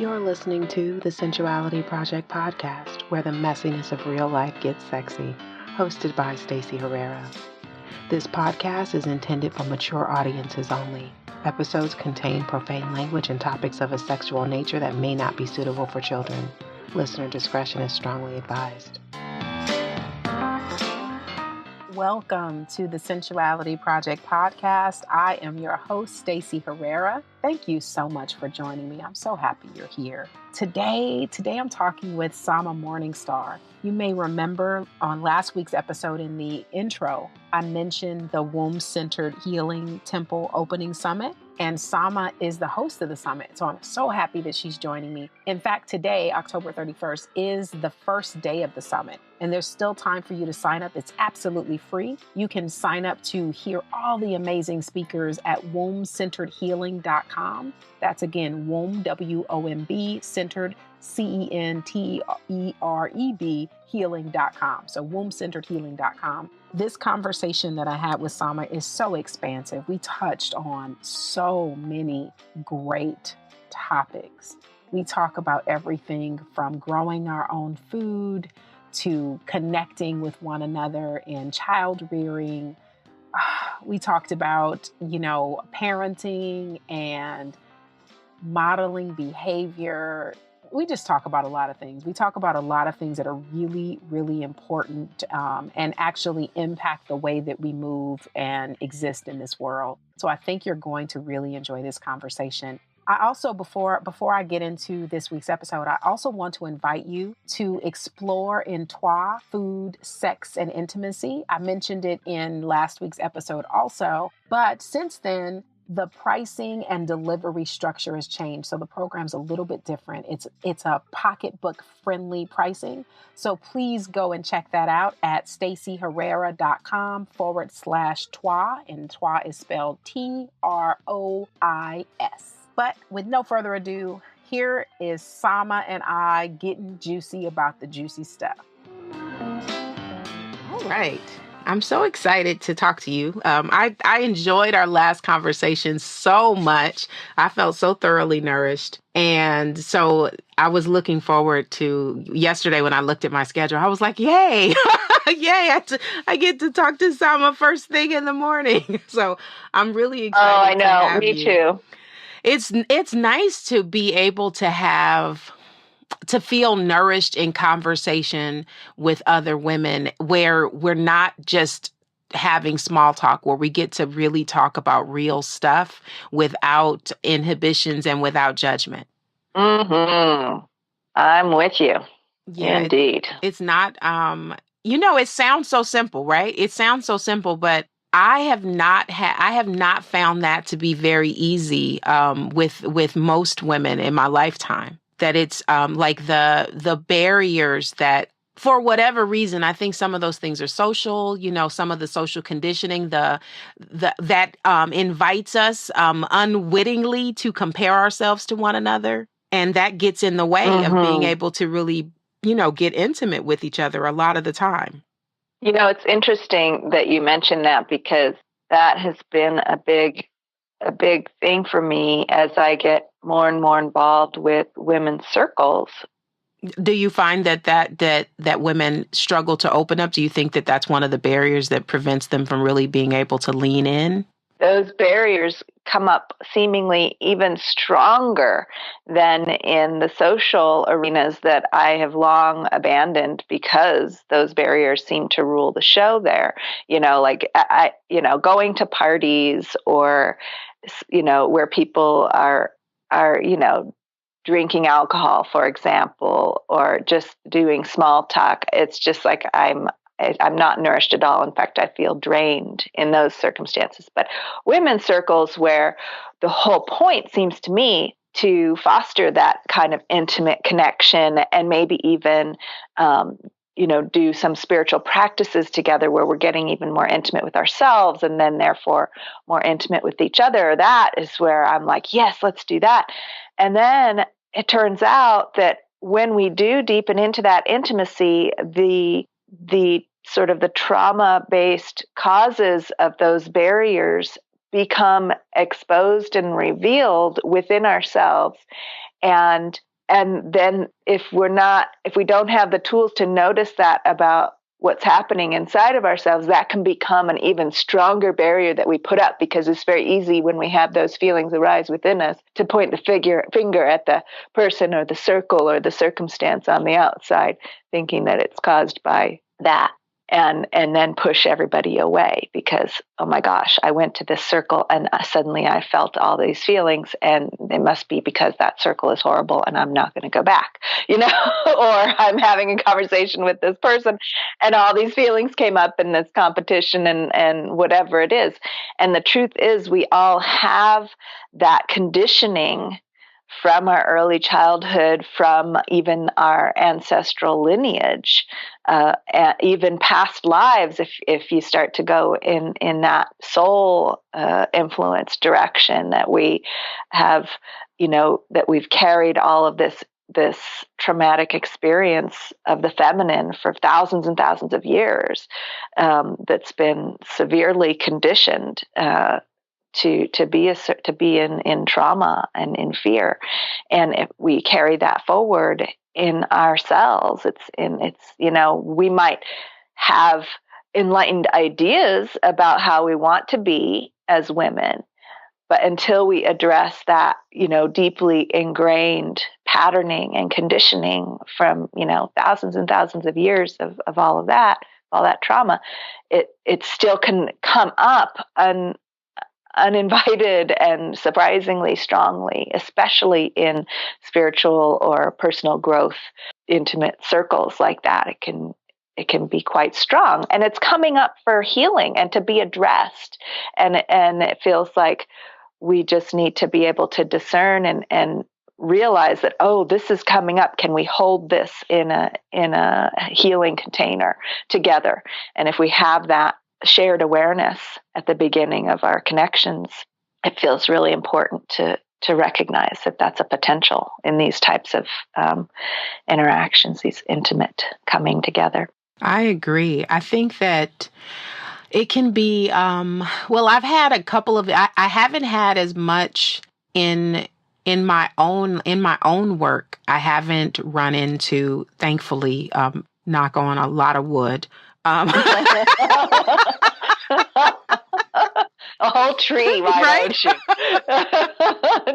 You're listening to the Sensuality Project podcast, where the messiness of real life gets sexy, hosted by Stacey Herrera. This podcast is intended for mature audiences only. Episodes contain profane language and topics of a sexual nature that may not be suitable for children. Listener discretion is strongly advised. Welcome to the Sensuality Project podcast. I am your host, Stacey Herrera. Thank you so much for joining me. I'm so happy you're here. Today I'm talking with Sama Morningstar. You may remember on last week's episode in the intro, I mentioned the Womb-Centered Healing Temple Opening Summit, and Sama is the host of the summit. So I'm so happy that she's joining me. In fact, today, October 31st, is the first day of the summit, and there's still time for you to sign up. It's absolutely free. You can sign up to hear all the amazing speakers at wombcenteredhealing.com. That's again, womb, W-O-M-B, centered, C-E-N-T-E-R-E-D, healing.com. So wombcenteredhealing.com. This conversation that I had with Sama is so expansive. We touched on so many great topics. We talk about everything from growing our own food to connecting with one another in child rearing. We talked about, parenting and modeling behavior. We just talk about a lot of things. We talk about a lot of things that are really, really important and actually impact the way that we move and exist in this world. So I think you're going to really enjoy this conversation. I also, before I get into this week's episode, I also want to invite you to explore in toi, food, sex, and intimacy. I mentioned it in last week's episode also, but since then, the pricing and delivery structure has changed. So the program's a little bit different. It's a pocketbook friendly pricing. So please go and check that out at staceyherrera.com/toi. And toi is spelled T-R-O-I-S. But with no further ado, here is Sama and I getting juicy about the juicy stuff. All right. I'm so excited to talk to you. I enjoyed our last conversation so much. I felt so thoroughly nourished. And so I was looking forward to yesterday when I looked at my schedule. I was like, yay, yay, I get to talk to Sama first thing in the morning. So I'm really excited. Oh, I know. Me too. It's nice to be able to feel nourished in conversation with other women where we're not just having small talk, where we get to really talk about real stuff without inhibitions and without judgment. Mm-hmm. I'm with you. Yeah, indeed. It's not, it sounds so simple, right? It sounds so simple, but I have not found that to be very easy with most women in my lifetime. That it's like the barriers that, for whatever reason, I think some of those things are social. Some of the social conditioning that invites us unwittingly to compare ourselves to one another, and that gets in the way of being able to really, get intimate with each other a lot of the time. It's interesting that you mentioned that, because that has been a big thing for me as I get more and more involved with women's circles. Do you find that women struggle to open up? Do you think that that's one of the barriers that prevents them from really being able to lean in? Those barriers come up seemingly even stronger than in the social arenas that I have long abandoned, because those barriers seem to rule the show there. Going to parties or, where people are, drinking alcohol, for example, or just doing small talk. It's just like I'm not nourished at all. In fact, I feel drained in those circumstances. But women's circles, where the whole point seems to me to foster that kind of intimate connection, and maybe even, do some spiritual practices together where we're getting even more intimate with ourselves, and then therefore more intimate with each other. That is where I'm like, yes, let's do that. And then it turns out that when we do deepen into that intimacy, the sort of the trauma-based causes of those barriers become exposed and revealed within ourselves. And And then if we don't have the tools to notice that about what's happening inside of ourselves, that can become an even stronger barrier that we put up, because it's very easy when we have those feelings arise within us to point the finger at the person or the circle or the circumstance on the outside, thinking that it's caused by that. And then push everybody away because, oh my gosh, I went to this circle and suddenly I felt all these feelings, and it must be because that circle is horrible and I'm not going to go back, or I'm having a conversation with this person and all these feelings came up in this competition and whatever it is. And the truth is, we all have that conditioning from our early childhood, from even our ancestral lineage, even past lives. If you start to go in that soul influence direction, that we have, that we've carried all of this traumatic experience of the feminine for thousands and thousands of years, that's been severely conditioned to be in trauma and in fear. And if we carry that forward in ourselves, we might have enlightened ideas about how we want to be as women, but until we address that, deeply ingrained patterning and conditioning from, thousands and thousands of years of all that trauma, it still can come up uninvited and surprisingly strongly, especially in spiritual or personal growth, intimate circles like that. It can be quite strong, and it's coming up for healing and to be addressed. And it feels like we just need to be able to discern and realize that, oh, this is coming up. Can we hold this in a healing container together? And if we have that shared awareness at the beginning of our connections, it feels really important to recognize that that's a potential in these types of interactions, these intimate coming together. I agree. I think that it can be, I've had a couple of, I haven't had as much in my own work. I haven't run into, thankfully, knock on a lot of wood. A whole tree, why don't you?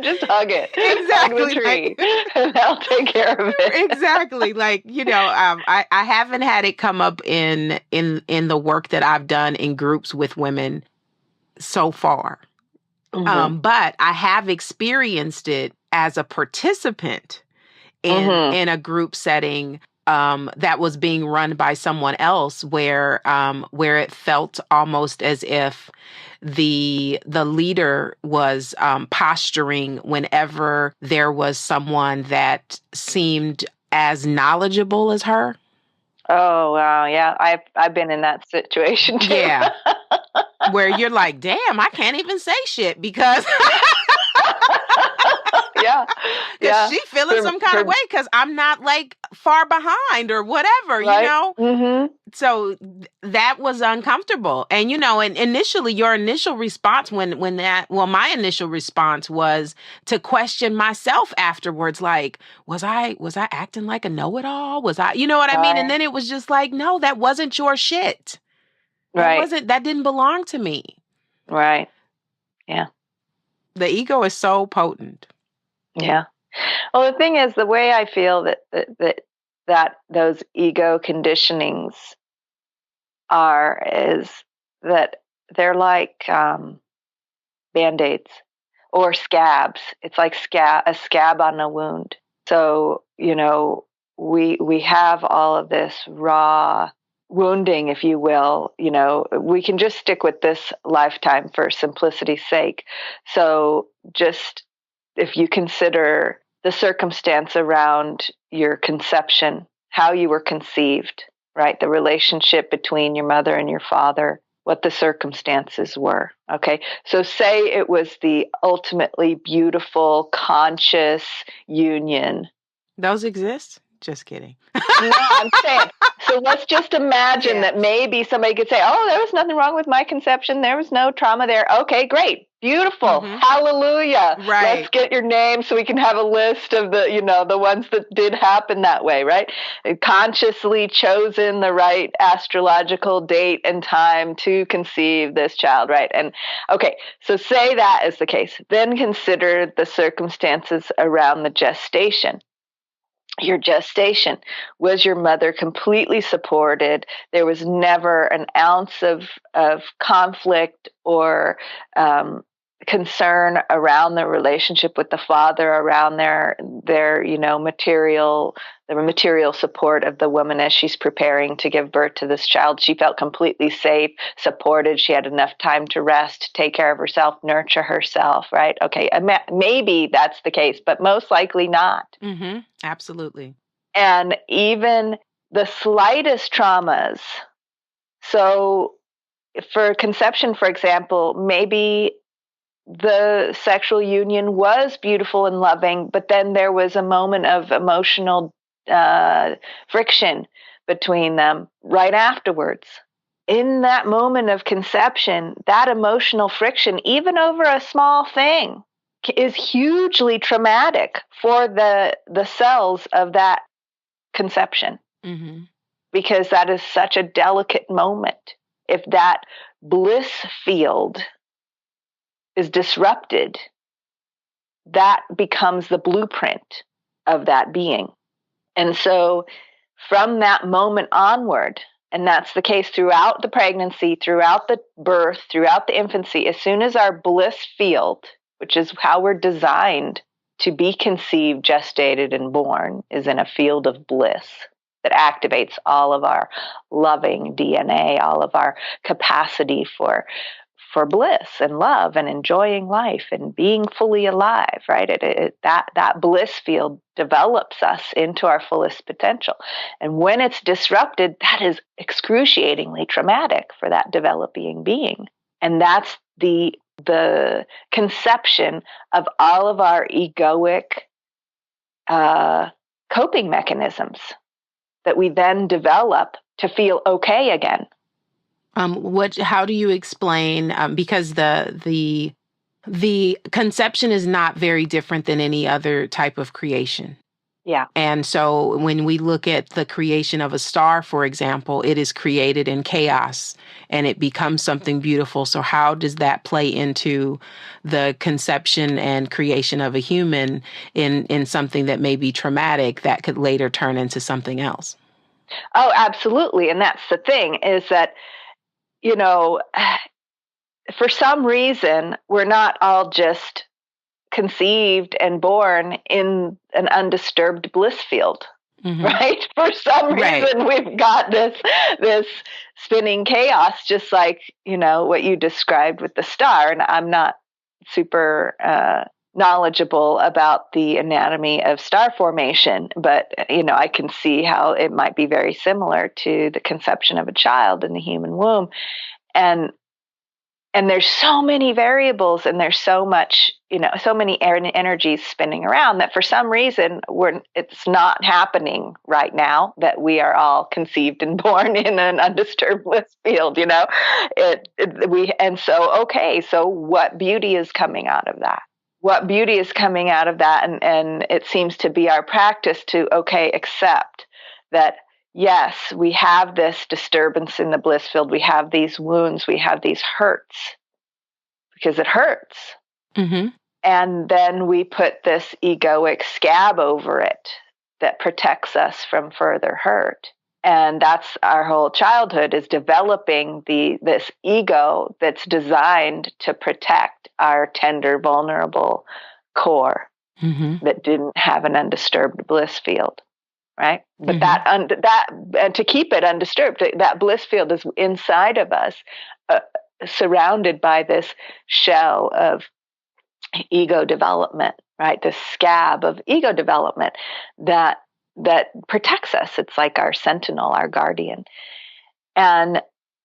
Just hug it. Exactly. Hug the tree. And I'll take care of it. Exactly. I haven't had it come up in the work that I've done in groups with women so far. Mm-hmm. But I have experienced it as a participant in a group setting that was being run by someone else, where it felt almost as if the leader was posturing whenever there was someone that seemed as knowledgeable as her. Oh wow, yeah, I've been in that situation too. Yeah, where you're like, damn, I can't even say shit because. Yeah. She feeling some kind of way because I'm not like far behind or whatever, right? Mm-hmm. So that was uncomfortable. And, and initially your initial response my initial response was to question myself afterwards. Like, was I acting like a know-it-all? Was I, you know what I mean? And then it was just like, no, that wasn't your shit. That didn't belong to me. Right. Yeah. The ego is so potent. Yeah. Well, the thing is, the way I feel that those ego conditionings is that they're like Band-Aids or scabs. It's like a scab on a wound. So, we have all of this raw wounding, if you will. We can just stick with this lifetime for simplicity's sake. So just if you consider the circumstance around your conception, how you were conceived, right? The relationship between your mother and your father, what the circumstances were. Okay. So say it was the ultimately beautiful, conscious union. Those exist? Just kidding. No, I'm saying. So let's just imagine that maybe somebody could say, "Oh, there was nothing wrong with my conception. There was no trauma there." Okay, great. Beautiful. Hallelujah. Right. Let's get your name so we can have a list of the ones that did happen that way, right? Consciously chosen the right astrological date and time to conceive this child, right? And okay, so say that is the case. Then consider the circumstances around the gestation. Your gestation. Was your mother completely supported? There was never an ounce of conflict or concern around the relationship with the father, around their material support of the woman as she's preparing to give birth to this child. She felt completely safe, supported. She had enough time to rest, take care of herself, nurture herself, right? Okay, maybe that's the case, but most likely not. Absolutely. And even the slightest traumas. So for conception, for example, maybe the sexual union was beautiful and loving, but then there was a moment of emotional friction between them right afterwards. In that moment of conception, that emotional friction, even over a small thing, is hugely traumatic for the cells of that conception, because that is such a delicate moment. If that bliss field is disrupted, that becomes the blueprint of that being. And so from that moment onward, and that's the case throughout the pregnancy, throughout the birth, throughout the infancy, as soon as our bliss field, which is how we're designed to be conceived, gestated, and born, is in a field of bliss that activates all of our loving DNA, all of our capacity for bliss and love and enjoying life and being fully alive, right? That bliss field develops us into our fullest potential. And when it's disrupted, that is excruciatingly traumatic for that developing being. And that's the conception of all of our egoic coping mechanisms that we then develop to feel okay again. How do you explain, because the conception is not very different than any other type of creation. Yeah. And so when we look at the creation of a star, for example, it is created in chaos and it becomes something beautiful. So how does that play into the conception and creation of a human in something that may be traumatic that could later turn into something else? Oh, absolutely. And that's the thing, is that for some reason, we're not all just conceived and born in an undisturbed bliss field, right? For some reason, we've got this spinning chaos, just like, what you described with the star. And I'm not super knowledgeable about the anatomy of star formation, but, I can see how it might be very similar to the conception of a child in the human womb. And there's so many variables and there's so much, so many energies spinning around that for some reason it's not happening right now that we are all conceived and born in an undisturbed bliss field, So what beauty is coming out of that? What beauty is coming out of that? And it seems to be our practice to, accept that. Yes, we have this disturbance in the bliss field. We have these wounds. We have these hurts because it hurts. And then we put this egoic scab over it that protects us from further hurt. And that's our whole childhood, is developing this ego that's designed to protect our tender, vulnerable core that didn't have an undisturbed bliss field. Right. But and to keep it undisturbed, that bliss field is inside of us, surrounded by this shell of ego development, right? This scab of ego development that protects us. It's like our sentinel, our guardian. And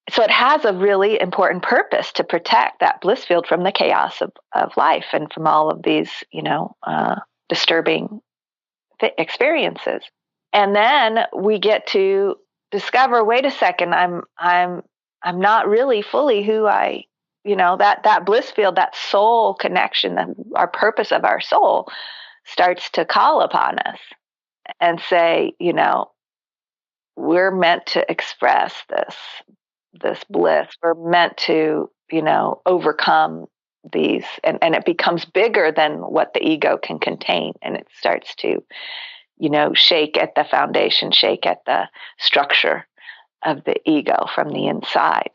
so it has a really important purpose to protect that bliss field from the chaos of life and from all of these, disturbing experiences. And then we get to discover, wait a second, I'm not really fully who I, that bliss field, that soul connection, our purpose of our soul starts to call upon us and say, we're meant to express this bliss. We're meant to, overcome these, and it becomes bigger than what the ego can contain. And it starts to, shake at the foundation, shake at the structure of the ego from the inside.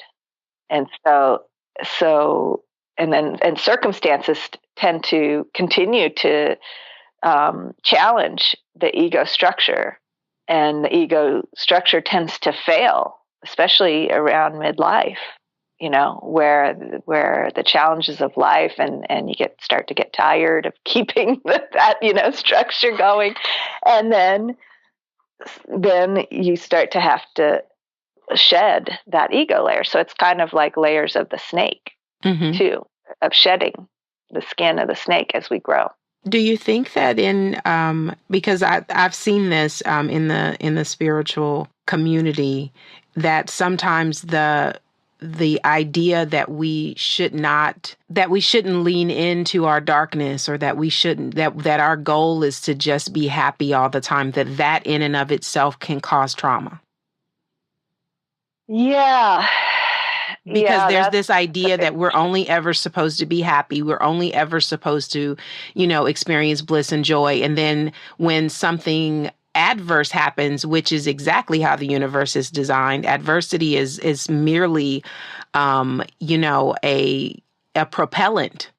And and circumstances tend to continue to challenge the ego structure, and the ego structure tends to fail, especially around midlife, where the challenges of life, and you start to get tired of keeping that structure going, and then you start to have to shed that ego layer. So it's kind of like layers of the snake, too, of shedding the skin of the snake as we grow. Do you think that because I've seen this in the spiritual community, that sometimes the idea that we shouldn't lean into our darkness, or that we shouldn't, that our goal is to just be happy all the time, that in and of itself can cause trauma? Yeah. Because there's this idea that we're only ever supposed to be happy. We're only ever supposed to, experience bliss and joy. And then when something adverse happens, which is exactly how the universe is designed, adversity is merely, a propellant.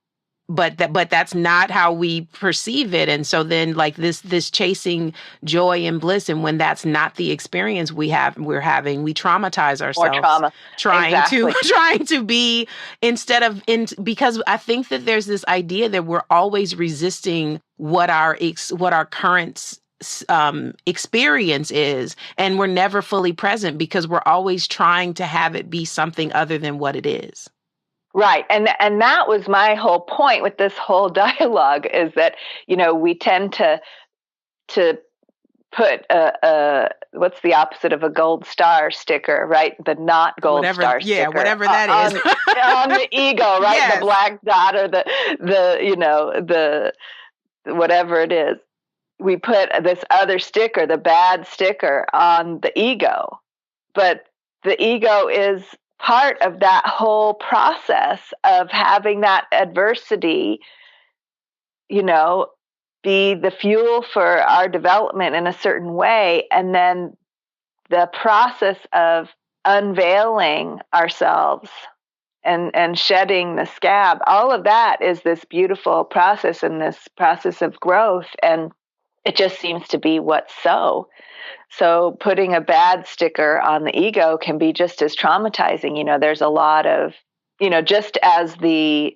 But that's not how we perceive it. And so then, like, this chasing joy and bliss, and when that's not the experience we're having, we traumatize ourselves. More trauma. Trying to be, because I think that there's this idea that we're always resisting what our current experience is, and we're never fully present because we're always trying to have it be something other than what it is. Right. And that was my whole point with this whole dialogue, is that, we tend to put what's the opposite of a gold star sticker, right? The not gold star sticker. Yeah, whatever that is. on the ego, right? Yes. The black dot, or the whatever it is. We put this other sticker, the bad sticker, on the ego. But the ego is part of that whole process of having that adversity, be the fuel for our development in a certain way. And then the process of unveiling ourselves and shedding the scab, all of that is this beautiful process, and this process of growth. And it just seems to be what's so putting a bad sticker on the ego can be just as traumatizing. There's a lot of, just as the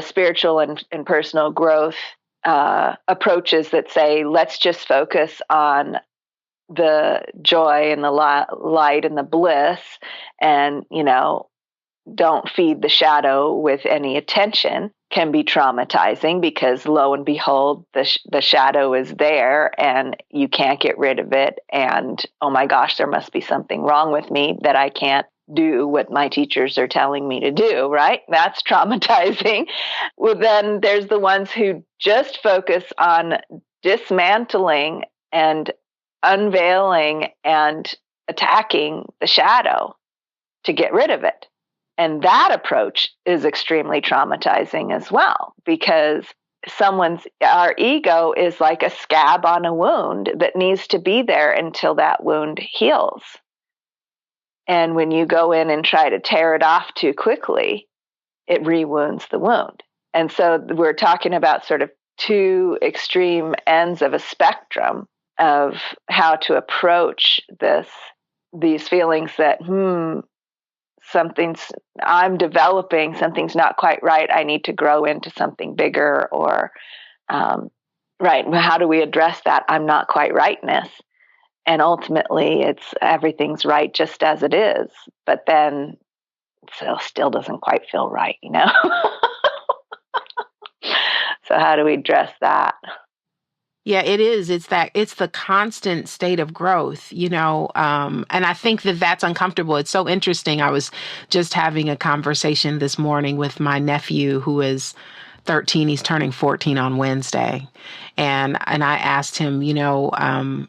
spiritual and personal growth approaches that say, let's just focus on the joy and the light and the bliss, and, don't feed the shadow with any attention, can be traumatizing, because lo and behold, the shadow is there and you can't get rid of it. And oh my gosh, there must be something wrong with me that I can't do what my teachers are telling me to do, right? That's traumatizing. Well, then there's the ones who just focus on dismantling and unveiling and attacking the shadow to get rid of it. And that approach is extremely traumatizing as well, because our ego is like a scab on a wound that needs to be there until that wound heals. And when you go in and try to tear it off too quickly, it re-wounds the wound. And so we're talking about sort of two extreme ends of a spectrum of how to approach these feelings that, I'm developing, something's not quite right, I need to grow into something bigger, or, right, how do we address that I'm not quite rightness? And ultimately, everything's right just as it is, but then it still doesn't quite feel right, So how do we address that? Yeah, it is. It's the constant state of growth, and I think that that's uncomfortable. It's so interesting. I was just having a conversation this morning with my nephew who is 13. He's turning 14 on Wednesday. And I asked him,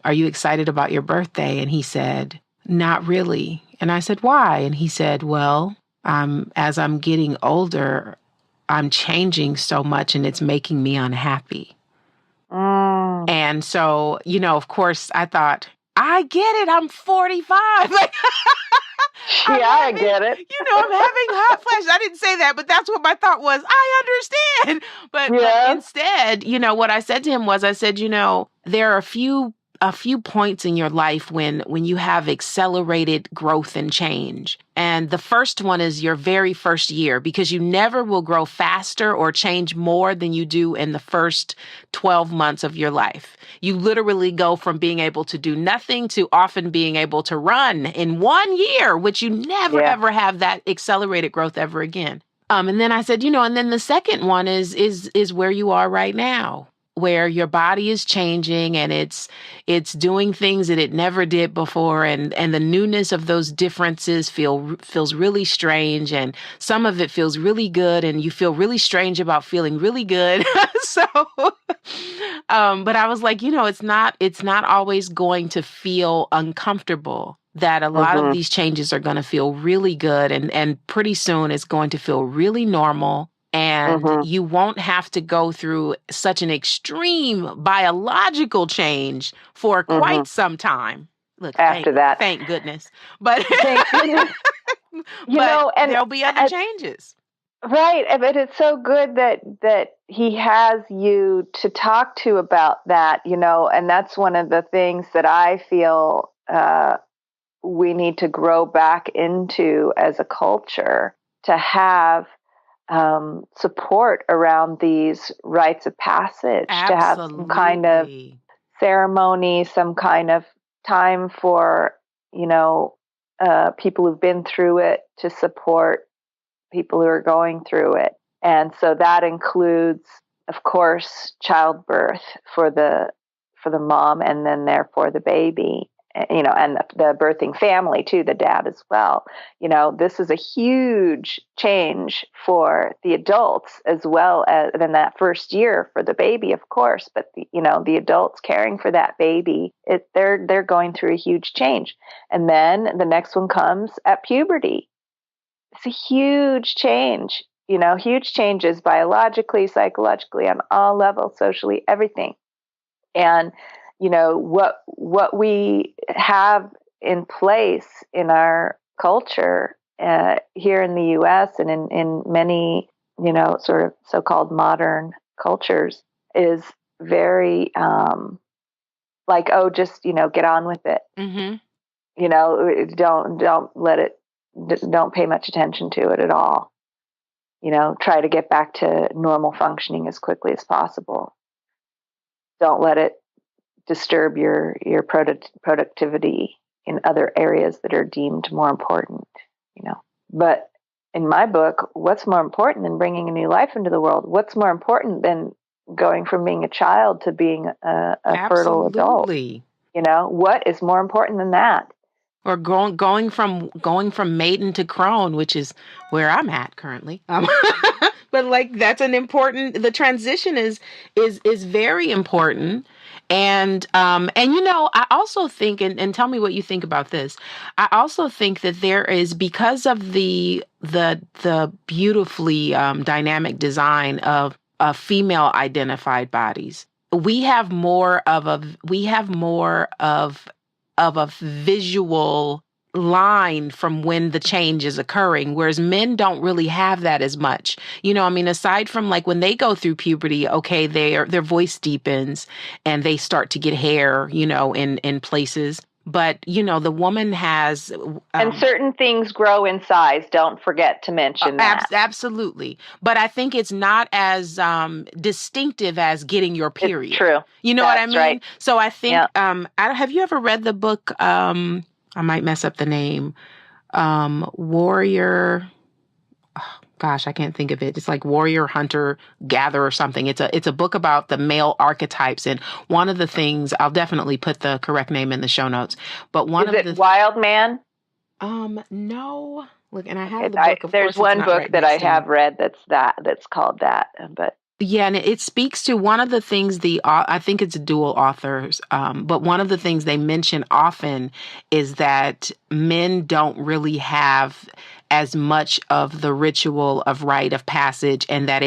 are you excited about your birthday? And he said, not really. And I said, why? And he said, well, as I'm getting older, I'm changing so much and it's making me unhappy. And so, of course, I thought, I get it. I'm 45. Like, I get it. I'm having hot flashes. I didn't say that, but that's what my thought was. I understand. But instead, what I said to him was, I said, there are a few points in your life when you have accelerated growth and change. And the first one is your very first year, because you never will grow faster or change more than you do in the first 12 months of your life. You literally go from being able to do nothing to often being able to run in 1 year, which you never, ever have that accelerated growth ever again. And then I said, and then the second one is where you are right now, where your body is changing and it's doing things that it never did before. And the newness of those differences feels really strange. And some of it feels really good. And you feel really strange about feeling really good. But I was like, it's not always going to feel uncomfortable. That a lot of these changes are going to feel really good. And pretty soon it's going to feel really normal. And you won't have to go through such an extreme biological change for quite some time. Look, after that. Thank goodness. But, thank goodness. And there'll be other changes. Right. But it's so good that he has you to talk to about that, and that's one of the things that I feel we need to grow back into as a culture, to have support around these rites of passage. Absolutely. To have some kind of ceremony, some kind of time for, people who've been through it to support people who are going through it. And so that includes, of course, childbirth for the mom, and then therefore the baby, and the birthing family too, the dad as well. This is a huge change for the adults, as well as in that first year for the baby, of course. But the adults caring for that baby, they're going through a huge change. And then the next one comes at puberty. It's a huge change, huge changes biologically, psychologically, on all levels, socially, everything. And what we have in place in our culture here in the U.S. and in many, sort of so-called modern cultures is very like, oh, just, get on with it. Don't let it, don't pay much attention to it at all. Try to get back to normal functioning as quickly as possible. Don't let it disturb your productivity in other areas that are deemed more important, But in my book, what's more important than bringing a new life into the world? What's more important than going from being a child to being a fertile adult? What is more important than that? Or going from maiden to crone, which is where I'm at currently. But that's an important. The transition is very important. And I also think, and tell me what you think about this. I also think that there is, because of the beautifully dynamic design of female identified bodies, we have more of a visual line from when the change is occurring, whereas men don't really have that as much. Aside from when they go through puberty, okay, their voice deepens and they start to get hair, in places. But, the woman has... and certain things grow in size. Don't forget to mention that. Absolutely. But I think it's not as distinctive as getting your period. It's true. You know what I mean? Right. So I think... have you ever read the book... I might mess up the name. Warrior... gosh, I can't think of it. It's like Warrior, Hunter, Gather or something. It's a book about the male archetypes. And one of the things, I'll definitely put the correct name in the show notes. But one Is of it the Wild Man? No. Look, and I have Okay, the book. Of there's course, it's one not book right that I next to me. have read that's called that, but Yeah, and it speaks to one of the things I think it's dual authors, but one of the things they mention often is that men don't really have as much of the ritual of rite of passage, and that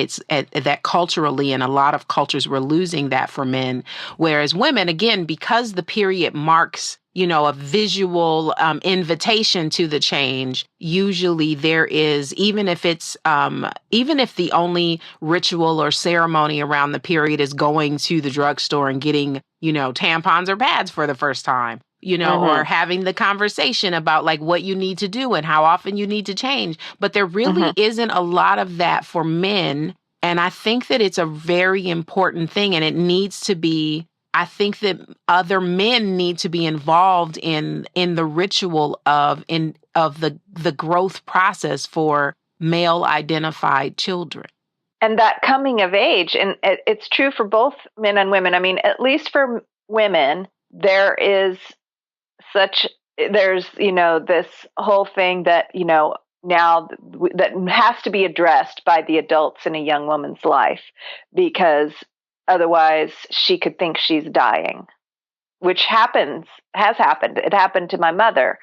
that culturally, in a lot of cultures, we're losing that for men, whereas women, again, because the period marks a visual invitation to the change. Usually there is, even if the only ritual or ceremony around the period is going to the drugstore and getting, tampons or pads for the first time, or having the conversation about like what you need to do and how often you need to change. But there really isn't a lot of that for men. And I think that it's a very important thing, and it needs to be. I think that other men need to be involved in the ritual of the growth process for male identified children. And that coming of age, and it's true for both men and women. I mean, at least for women, there's this whole thing that, now that has to be addressed by the adults in a young woman's life, because otherwise she could think she's dying, which has happened. It happened to my mother,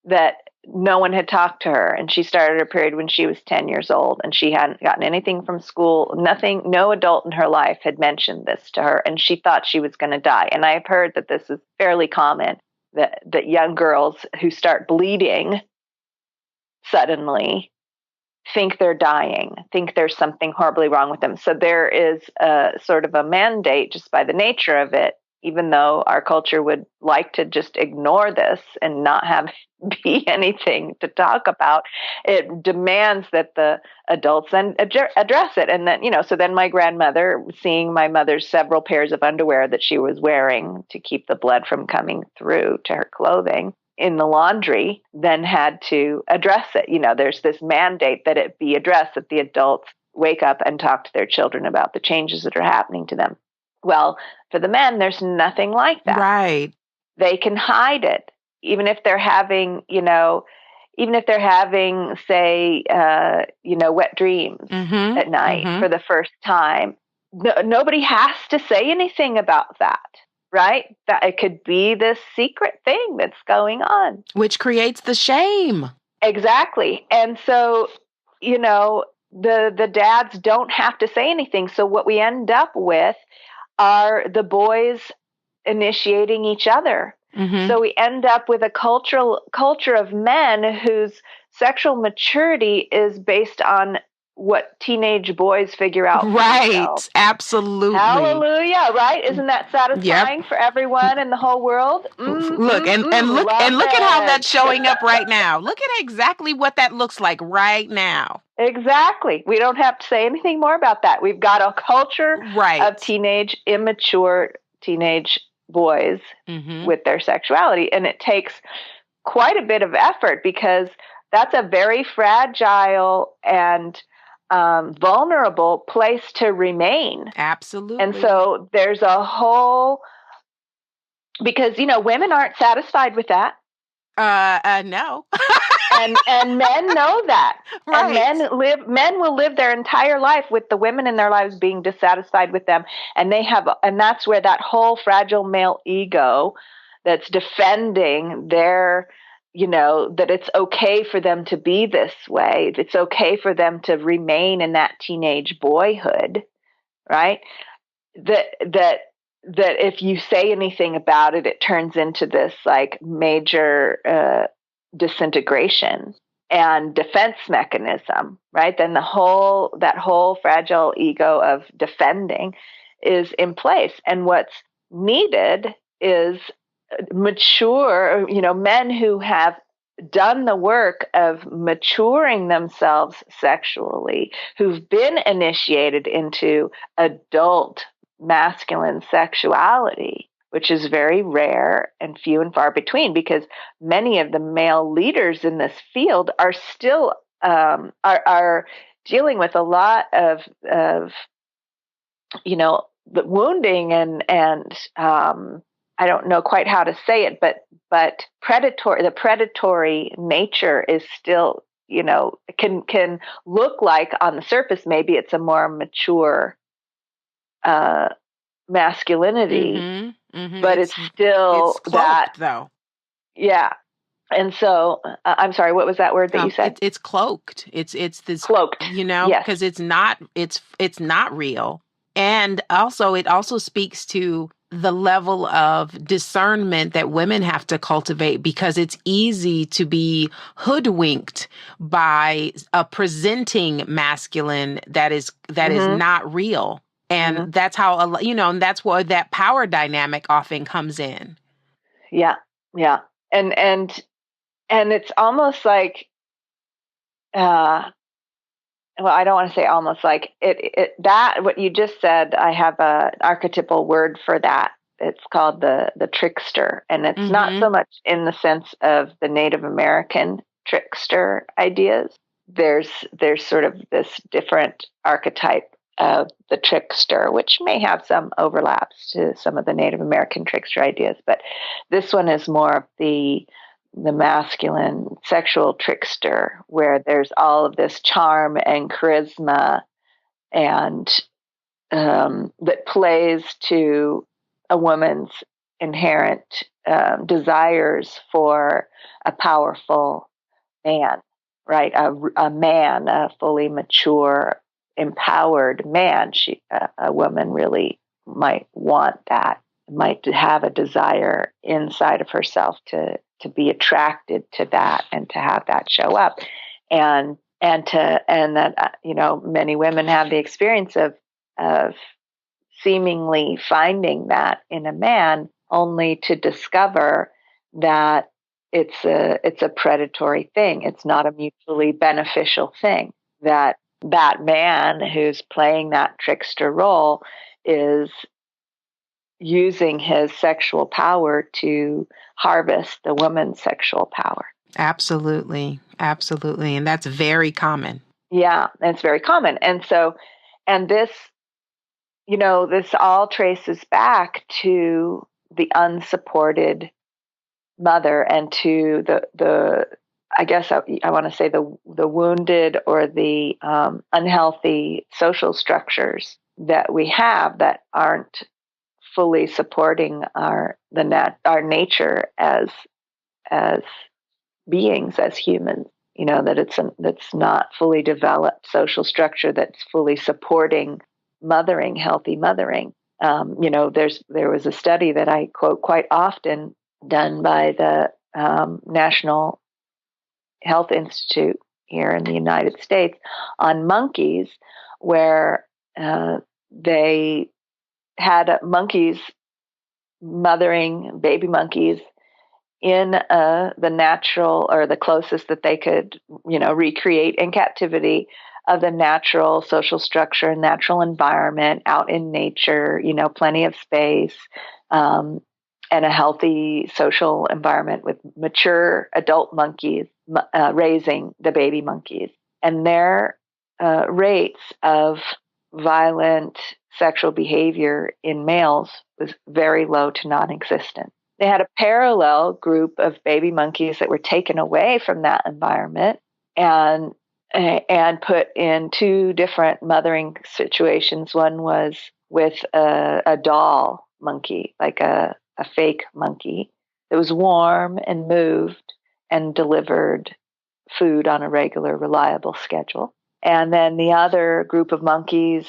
that no one had talked to her, and she started her period when she was 10 years old, and she hadn't gotten anything from school. No adult in her life had mentioned this to her, and she thought she was going to die. And I've heard that this is fairly common, that young girls who start bleeding suddenly think they're dying, think there's something horribly wrong with them. So there is a sort of a mandate, just by the nature of it, even though our culture would like to just ignore this and not have be anything to talk about. It demands that the adults then address it. And then, so then my grandmother, seeing my mother's several pairs of underwear that she was wearing to keep the blood from coming through to her clothing in the laundry, then had to address it. There's this mandate that it be addressed, that the adults wake up and talk to their children about the changes that are happening to them. Well, for the men, there's nothing like that. Right. They can hide it, even if they're having, say, wet dreams at night for the first time. Nobody has to say anything about that. Right? That it could be this secret thing that's going on. Which creates the shame. Exactly. And so, the dads don't have to say anything. So what we end up with are the boys initiating each other. So we end up with a culture of men whose sexual maturity is based on what teenage boys figure out for themselves. Absolutely. Hallelujah, right? Isn't that satisfying for everyone in the whole world? Look at how that's showing up right now. Look at exactly what that looks like right now. Exactly. We don't have to say anything more about that. We've got a culture of immature teenage boys with their sexuality, and it takes quite a bit of effort, because that's a very fragile and vulnerable place to remain. Absolutely. And so there's a whole, because, women aren't satisfied with that. No. and men know that. Right. And men will live their entire life with the women in their lives being dissatisfied with them. And that's where that whole fragile male ego that's defending their, that it's okay for them to be this way. It's okay for them to remain in that teenage boyhood, right? That if you say anything about it, it turns into this like major disintegration and defense mechanism, right? Then that whole fragile ego of defending is in place. And what's needed is mature, men who have done the work of maturing themselves sexually, who've been initiated into adult masculine sexuality, which is very rare and few and far between, because many of the male leaders in this field are still are dealing with a lot of the wounding and I don't know quite how to say it, but the predatory nature is still, can look like on the surface, maybe it's a more mature masculinity, but it's still cloaked, that, though. yeah. And so, I'm sorry, what was that word that you said? It's cloaked. It's this Cloaked. Yes. because it's not real. And also, it also speaks to the level of discernment that women have to cultivate, because it's easy to be hoodwinked by a presenting masculine that is not real. And that's how, and that's where that power dynamic often comes in. Yeah. Yeah. And it's almost like, well, I don't want to say almost like that, what you just said, I have an archetypal word for that. It's called the trickster. And it's not so much in the sense of the Native American trickster ideas. There's sort of this different archetype of the trickster, which may have some overlaps to some of the Native American trickster ideas. But this one is more of the masculine sexual trickster, where there's all of this charm and charisma and that plays to a woman's inherent desires for a powerful man, right? A man, a fully mature, empowered man. A woman really might want that, might have a desire inside of herself to be attracted to that and to have that show up, and that many women have the experience of seemingly finding that in a man, only to discover that it's a predatory thing. It's not a mutually beneficial thing. That man who's playing that trickster role is using his sexual power to harvest the woman's sexual power. Absolutely. Absolutely. And that's very common. Yeah, it's very common. And so, and this, this all traces back to the unsupported mother and to the I guess I want to say the wounded or the unhealthy social structures that we have that aren't fully supporting our nature as beings, as humans. That's not fully developed social structure that's fully supporting mothering, healthy mothering. There was a study that I quote quite often, done by the National Health Institute here in the United States, on monkeys, where they had monkeys mothering baby monkeys in the natural, or the closest that they could, recreate in captivity of the natural social structure and natural environment out in nature, plenty of space, and a healthy social environment with mature adult monkeys raising the baby monkeys. And their rates of violent sexual behavior in males was very low to non-existent. They had a parallel group of baby monkeys that were taken away from that environment and put in two different mothering situations. One was with a doll monkey, like a fake monkey that was warm and moved and delivered food on a regular, reliable schedule. And then the other group of monkeys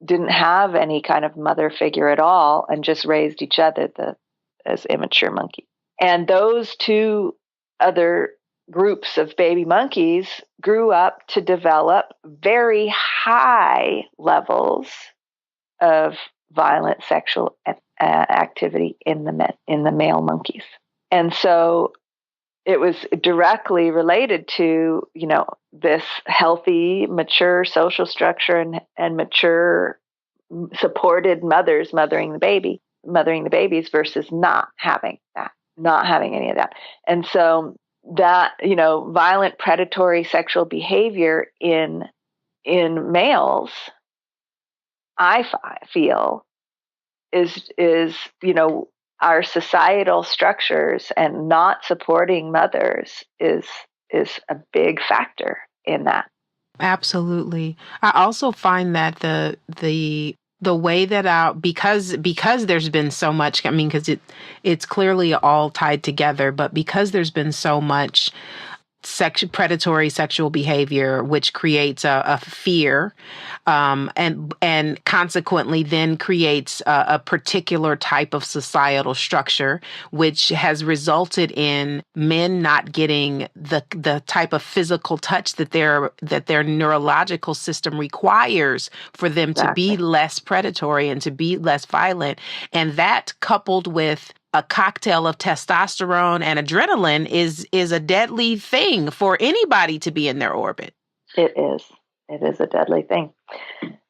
didn't have any kind of mother figure at all and just raised each other as immature monkeys. And those two other groups of baby monkeys grew up to develop very high levels of violent sexual activity in the male monkeys. And so it was directly related to, this healthy, mature social structure and mature supported mothers mothering the babies versus not having any of that. And so that, violent predatory sexual behavior in in males, feel is our societal structures and not supporting mothers is a big factor in that. Absolutely. I also find that the way that because there's been so much, I mean, because it's clearly all tied together, but because there's been so much predatory sexual behavior, which creates a fear, and consequently then creates a particular type of societal structure, which has resulted in men not getting the type of physical touch that their neurological system requires for them to be less predatory and to be less violent. And that, coupled with a cocktail of testosterone and adrenaline, is a deadly thing for anybody to be in their orbit. It is. It is a deadly thing.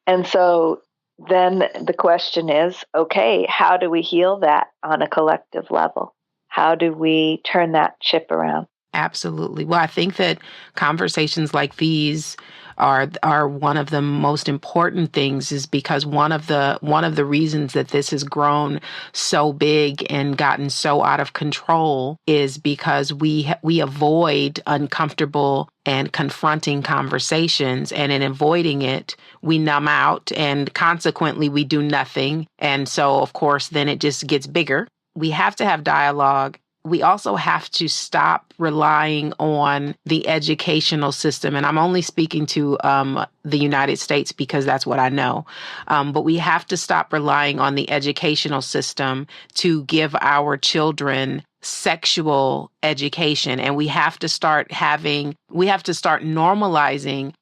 And so then the question is, okay, how do we heal that on a collective level? How do we turn that ship around? Absolutely. Well, I think that conversations like these are one of the most important things, is because one of the reasons that this has grown so big and gotten so out of control is because we avoid uncomfortable and confronting conversations, and in avoiding it, we numb out, and consequently we do nothing. And so, of course, then it just gets bigger. We have to have dialogue. We also have to stop relying on the educational system. And I'm only speaking to the United States because that's what I know. But we have to stop relying on the educational system to give our children sexual education. And we have to start normalizing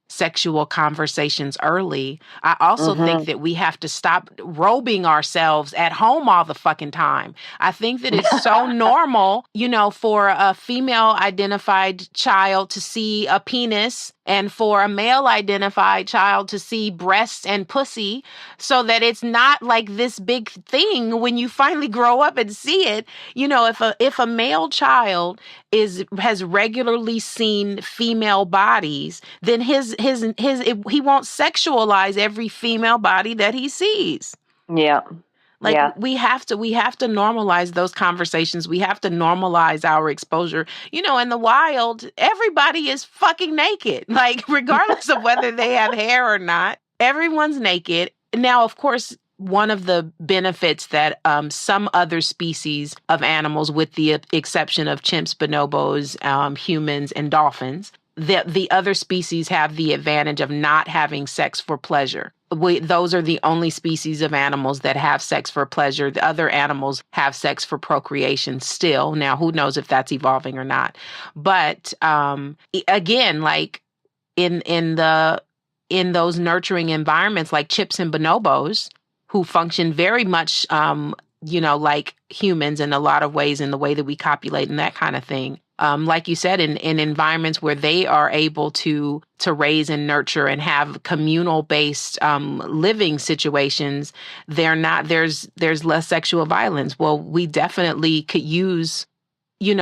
sexual conversations early. I also think that we have to stop robing ourselves at home all the fucking time. I think that it's so normal, for a female identified child to see a penis and for a male identified child to see breasts and pussy, so that it's not like this big thing when you finally grow up and see it. If a male child has regularly seen female bodies, then he won't sexualize every female body that he sees. Yeah. We have to normalize those conversations. We have to normalize our exposure. In the wild, everybody is fucking naked, regardless of whether they have hair or not. Everyone's naked. Now, of course, one of the benefits that some other species of animals, with the exception of chimps, bonobos, humans, and dolphins, the other species have the advantage of not having sex for pleasure. Those are the only species of animals that have sex for pleasure. The other animals have sex for procreation still. Now, who knows if that's evolving or not? But again, in those nurturing environments, like chimps and bonobos, who function very much, like humans in a lot of ways, in the way that we copulate and that kind of thing. Like you said, in environments where they are able to raise and nurture and have communal based living situations, there's less sexual violence. Well, we definitely could use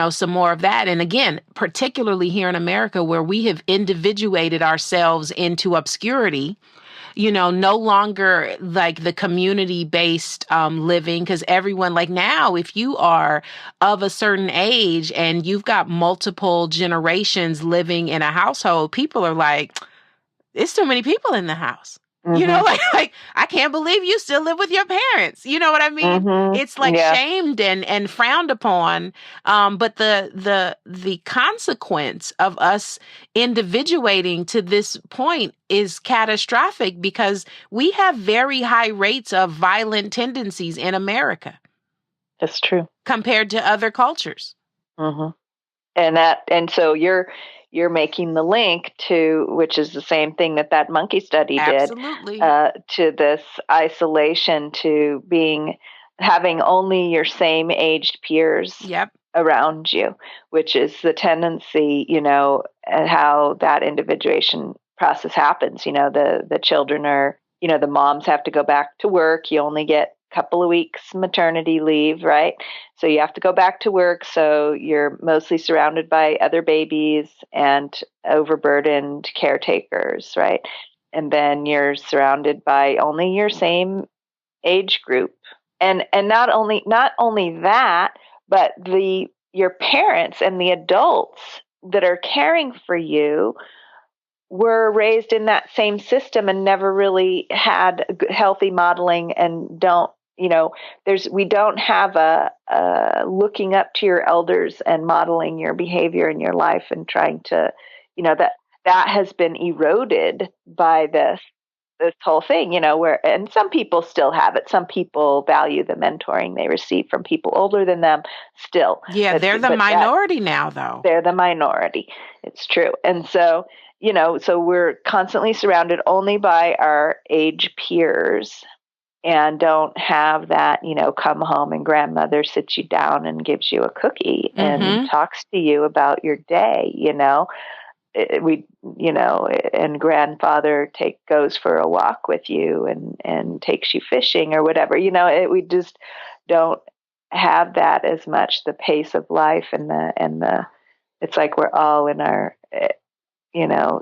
some more of that. And again, particularly here in America, where we have individuated ourselves into obscurity, no longer like the community-based living, because everyone, like now, if you are of a certain age and you've got multiple generations living in a household, people are like, it's too many people in the house. Like I can't believe you still live with your parents. You know what I mean? It's shamed and frowned upon. But the consequence of us individuating to this point is catastrophic, because we have very high rates of violent tendencies in America. That's true. Compared to other cultures. And so you're making the link to, which is the same thing that monkey study did. Absolutely. To this isolation, to having only your same aged peers around you, which is the tendency, and how that individuation process happens. The children are, the moms have to go back to work. You only get couple of weeks maternity leave, right? So you have to go back to work. So you're mostly surrounded by other babies and overburdened caretakers, right? And then you're surrounded by only your same age group. And not only that, but your parents and the adults that are caring for you were raised in that same system and never really had healthy modeling, and we don't have a looking up to your elders and modeling your behavior in your life and trying to, that has been eroded by this whole thing, and some people still have it. Some people value the mentoring they receive from people older than them still. Yeah, they're the minority now, though. They're the minority. It's true. And so, so we're constantly surrounded only by our age peers, and don't have that, come home and grandmother sits you down and gives you a cookie and talks to you about your day, and grandfather goes for a walk with you and takes you fishing or whatever, we just don't have that as much, the pace of life and the it's like we're all in our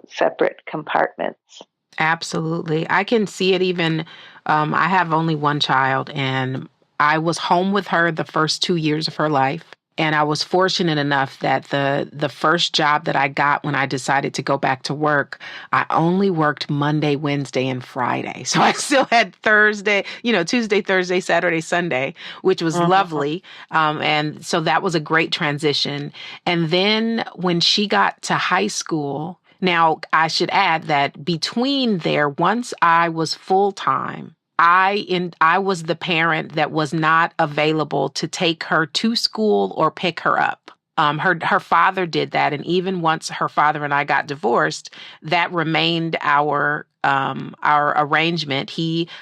separate compartments. Absolutely. I can see it even, I have only one child, and I was home with her the first 2 years of her life. And I was fortunate enough that the first job that I got when I decided to go back to work, I only worked Monday, Wednesday, and Friday. So I still had Thursday, Tuesday, Thursday, Saturday, Sunday, which was lovely. And so that was a great transition. And then when she got to high school, now I should add that between there, once I was full-time, I was the parent that was not available to take her to school or pick her up. Her father did that, and even once her father and I got divorced, that remained our arrangement.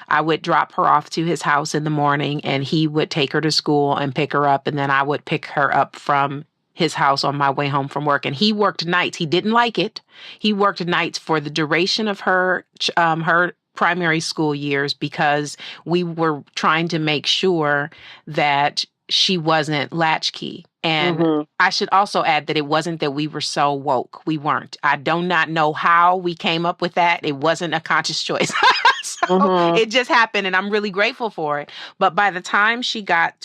I would drop her off to his house in the morning, and he would take her to school and pick her up, and then I would pick her up from his house on my way home from work. And he worked nights. He didn't like it. He worked nights for the duration of her primary school years, because we were trying to make sure that she wasn't latchkey. And I should also add that it wasn't that we were so woke. We weren't. I do not know how we came up with that. It wasn't a conscious choice. So it just happened, and I'm really grateful for it. But by the time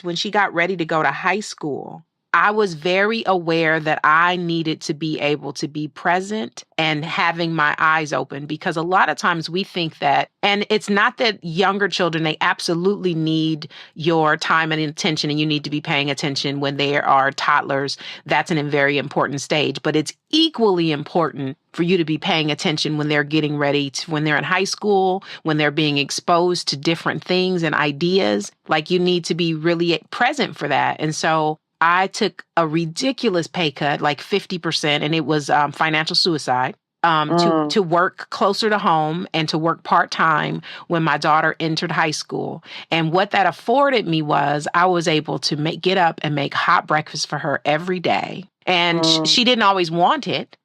when she got ready to go to high school, I was very aware that I needed to be able to be present and having my eyes open, because a lot of times we think that, and it's not that younger children, they absolutely need your time and attention, and you need to be paying attention when they are toddlers. That's a very important stage, but it's equally important for you to be paying attention when they're getting ready when they're in high school, when they're being exposed to different things and ideas. Like, you need to be really present for that. And so I took a ridiculous pay cut, like 50%, and it was financial suicide, to work closer to home and to work part-time when my daughter entered high school. And what that afforded me was I was able to get up and make hot breakfast for her every day. And she didn't always want it.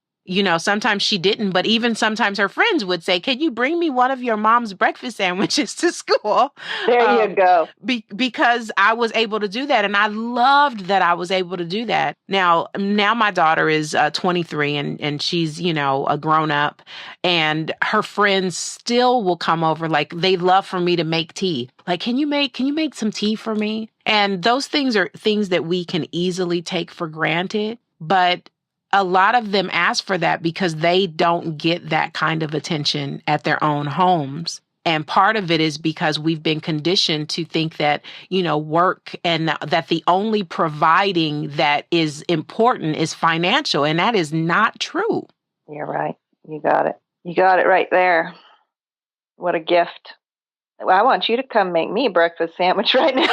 Sometimes she didn't, but even sometimes her friends would say, "Can you bring me one of your mom's breakfast sandwiches to school?" There you go. Because I was able to do that. And I loved that I was able to do that. Now my daughter is 23, and she's, a grown up, and her friends still will come over. Like, they love for me to make tea. Like, can you make some tea for me? And those things are things that we can easily take for granted. But a lot of them ask for that because they don't get that kind of attention at their own homes. And part of it is because we've been conditioned to think that, work, and that the only providing that is important is financial. And that is not true. You're right. You got it. You got it right there. What a gift. Well, I want you to come make me a breakfast sandwich right now.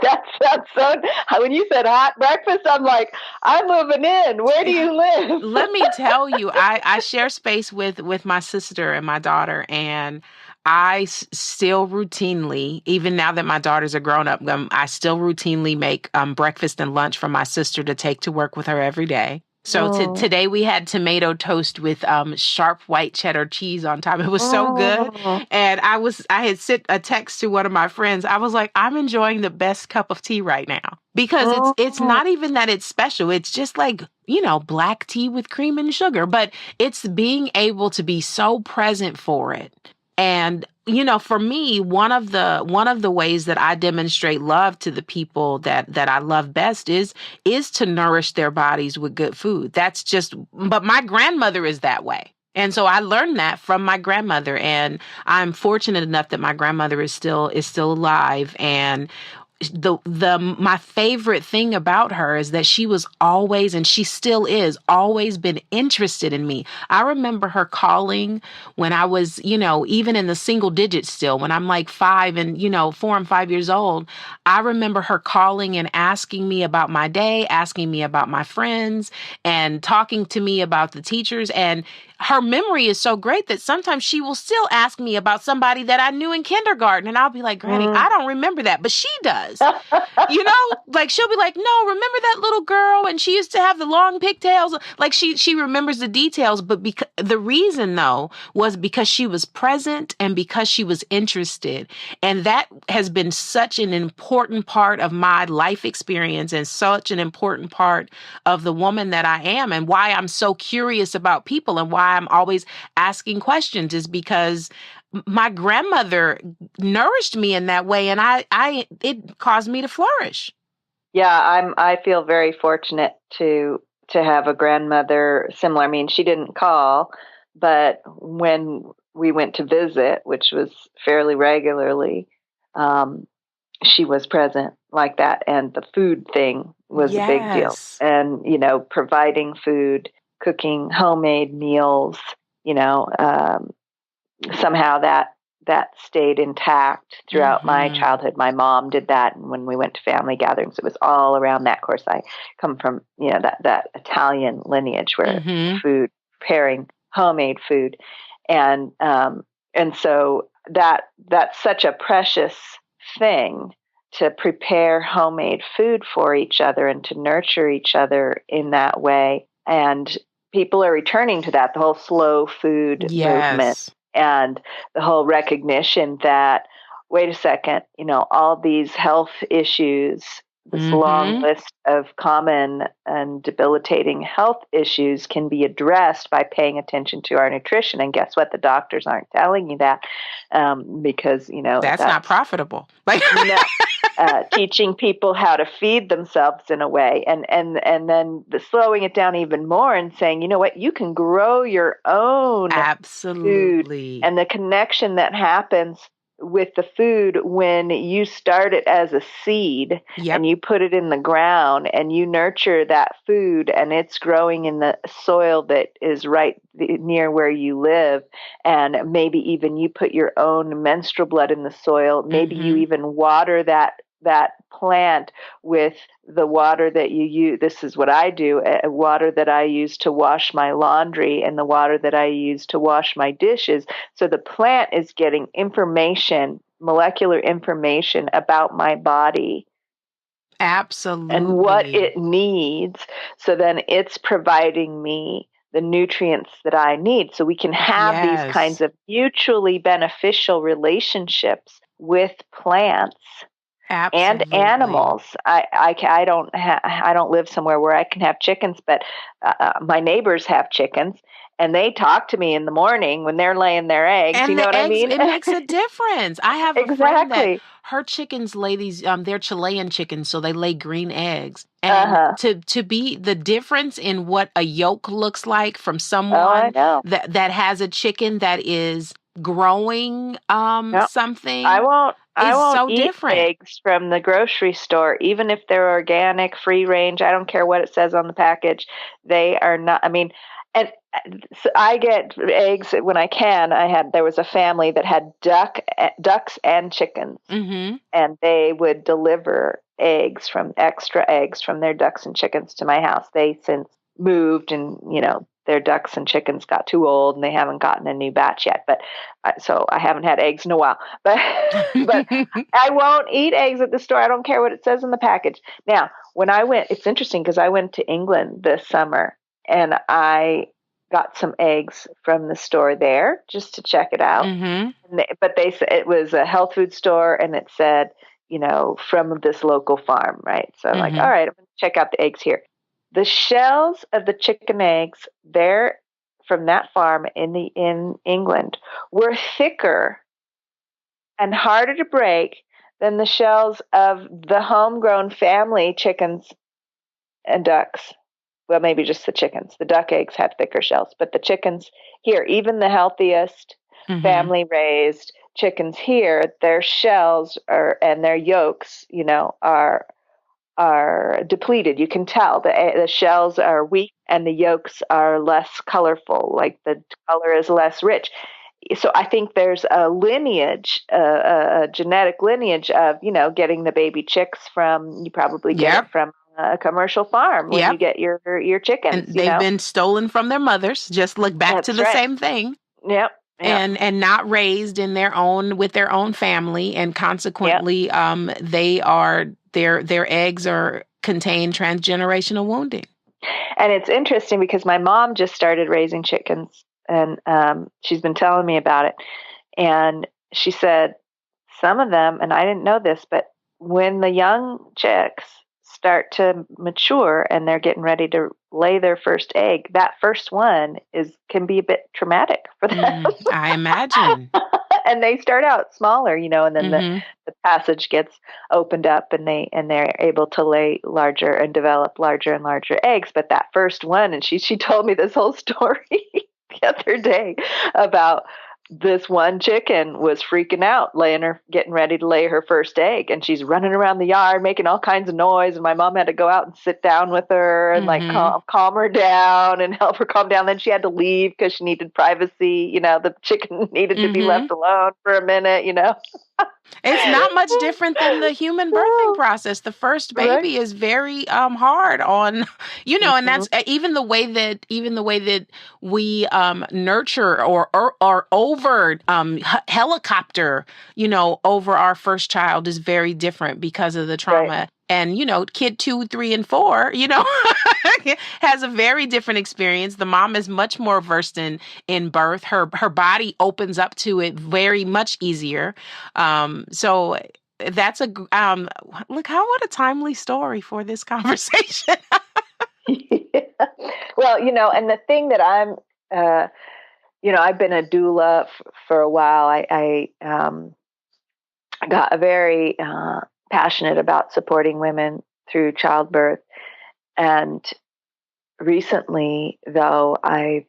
That sounds so. When you said hot breakfast, I'm like, I'm moving in. Where do you live? Let me tell you, I share space with my sister and my daughter, and I still routinely, even now that my daughters are grown up, I still routinely make breakfast and lunch for my sister to take to work with her every day. So today we had tomato toast with sharp white cheddar cheese on top. It was so good. And I had sent a text to one of my friends. I was like, I'm enjoying the best cup of tea right now. Because it's not even that it's special. It's just like, black tea with cream and sugar. But it's being able to be so present for it. And for me, one of the ways that I demonstrate love to the people that I love best is to nourish their bodies with good food. But my grandmother is that way. And so I learned that from my grandmother, and I'm fortunate enough that my grandmother is still alive. And my favorite thing about her is that she was always, and she still is, always been interested in me. I remember her calling when I was, even in the single digits still, when I'm like 5 and, 4 and 5 years old. I remember her calling and asking me about my day, asking me about my friends, and talking to me about the teachers. And her memory is so great that sometimes she will still ask me about somebody that I knew in kindergarten. And I'll be like, Granny, I don't remember that, but she does. Like she'll be like, no, remember that little girl? And she used to have the long pigtails. Like she remembers the details. But the reason, though, was because she was present and because she was interested. And that has been such an important part of my life experience and such an important part of the woman that I am, and why I'm so curious about people and why I'm always asking questions is because my grandmother nourished me in that way, and it caused me to flourish. Yeah, I feel very fortunate to have a grandmother similar. I mean, she didn't call, but when we went to visit, which was fairly regularly, she was present like that, and the food thing was a big deal. And providing food, cooking homemade meals, somehow that stayed intact throughout my childhood. My mom did that, and when we went to family gatherings, it was all around that. Of course, I come from that Italian lineage where food, preparing homemade food, and so that's such a precious thing, to prepare homemade food for each other and to nurture each other in that way. And people are returning to that, the whole slow food movement, and the whole recognition that, wait a second, all these health issues, this long list of common and debilitating health issues can be addressed by paying attention to our nutrition. And guess what? The doctors aren't telling you that, because, that's not profitable. Teaching people how to feed themselves in a way, and then slowing it down even more and saying, you know what, you can grow your own food, and the connection that happens with the food when you start it as a seed and you put it in the ground and you nurture that food, and it's growing in the soil that is right near where you live, and maybe even you put your own menstrual blood in the soil, maybe you even water that plant with the water that you use. This is what I do, water that I use to wash my laundry and the water that I use to wash my dishes. So the plant is getting information, molecular information about my body. Absolutely. And what it needs. So then it's providing me the nutrients that I need. So we can have these kinds of mutually beneficial relationships with plants. Absolutely. And animals. I don't live somewhere where I can have chickens, but my neighbors have chickens, and they talk to me in the morning when they're laying their eggs. And you know what I mean? It makes a difference. I have a friend that her chickens lay these, they're Chilean chickens, so they lay green eggs. And to be the difference in what a yolk looks like from someone that has a chicken that is growing something. I won't so eat different. eggs from the grocery store, even if they're organic, free range. I don't care what it says on the package. They are not. I mean, and so I get eggs when I can. There was a family that had ducks and chickens, and they would deliver extra eggs from their ducks and chickens to my house. They since moved, and their ducks and chickens got too old, and they haven't gotten a new batch yet. But so I haven't had eggs in a while. But I won't eat eggs at the store. I don't care what it says in the package. Now, when I went, it's interesting because I went to England this summer, and I got some eggs from the store there just to check it out. But they said it was a health food store, and it said, from this local farm, right? So I'm like, all right, I'm going to check out the eggs here. The shells of the chicken eggs there from that farm in England were thicker and harder to break than the shells of the homegrown family chickens and ducks. Well, maybe just the chickens. The duck eggs have thicker shells, but the chickens here, even the healthiest family raised chickens here, their shells and their yolks, are depleted. You can tell the shells are weak and the yolks are less colorful, like the color is less rich. So I think there's a lineage, a genetic lineage of, getting the baby chicks from, you probably get it from a commercial farm when you get your chickens. And they've been stolen from their mothers. Just look back to the same thing. Yep. And not raised in with their own family, and consequently, their eggs contain transgenerational wounding. And it's interesting because my mom just started raising chickens, and she's been telling me about it. And she said some of them, and I didn't know this, but when the young chicks start to mature and they're getting ready to lay their first egg, that first one can be a bit traumatic for them. I imagine. And they start out smaller, and then the passage gets opened up, and they're able to lay larger and develop larger and larger eggs. But that first one, and she told me this whole story the other day about this one chicken was freaking out, getting ready to lay her first egg, and she's running around the yard making all kinds of noise. And my mom had to go out and sit down with her and calm her down and help her calm down. Then she had to leave because she needed privacy. The chicken needed to be left alone for a minute. It's not much different than the human birthing process. The first baby is very hard on, and that's even the way that we nurture or over helicopter, over our first child is very different because of the trauma. Right. And, kid 2, 3, and 4, has a very different experience. The mom is much more versed in birth. Her body opens up to it very much easier. So that's look, what a timely story for this conversation. Yeah. Well, and the thing that I'm, I've been a doula for a while. I got very passionate about supporting women through childbirth. And recently, though, I've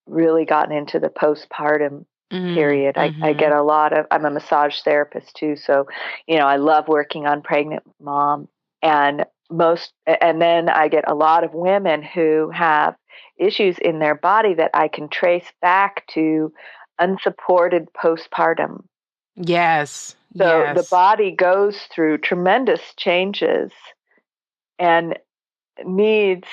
really gotten into the postpartum period. I get I'm a massage therapist too. So, I love working on pregnant mom, and then I get a lot of women who have issues in their body that I can trace back to unsupported postpartum. Yes. So the body goes through tremendous changes and needs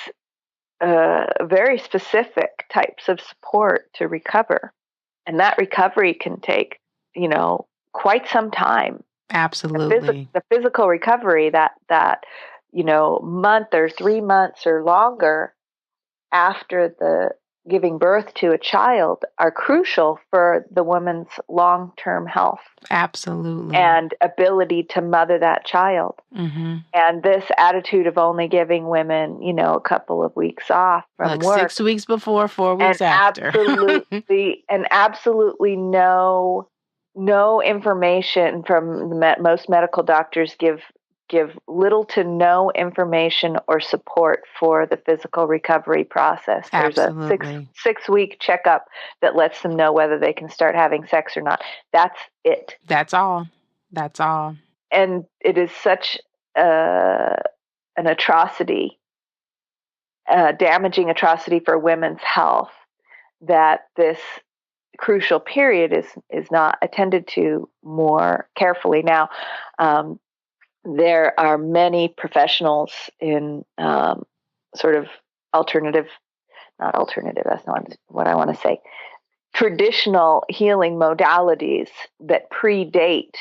very specific types of support to recover. And that recovery can take, quite some time. Absolutely. The physical recovery that month or 3 months or longer after the giving birth to a child are crucial for the woman's long-term health. Absolutely. And ability to mother that child. And this attitude of only giving women, a couple of weeks off from work. 6 weeks before, 4 weeks after. Absolutely no information from most medical doctors give little to no information or support for the physical recovery process. Absolutely. There's a 6 week checkup that lets them know whether they can start having sex or not. That's it. That's all. And it is such an atrocity, a damaging atrocity for women's health, that this crucial period is not attended to more carefully. Now, there are many professionals in sort of not alternative, that's not what I want to say, traditional healing modalities that predate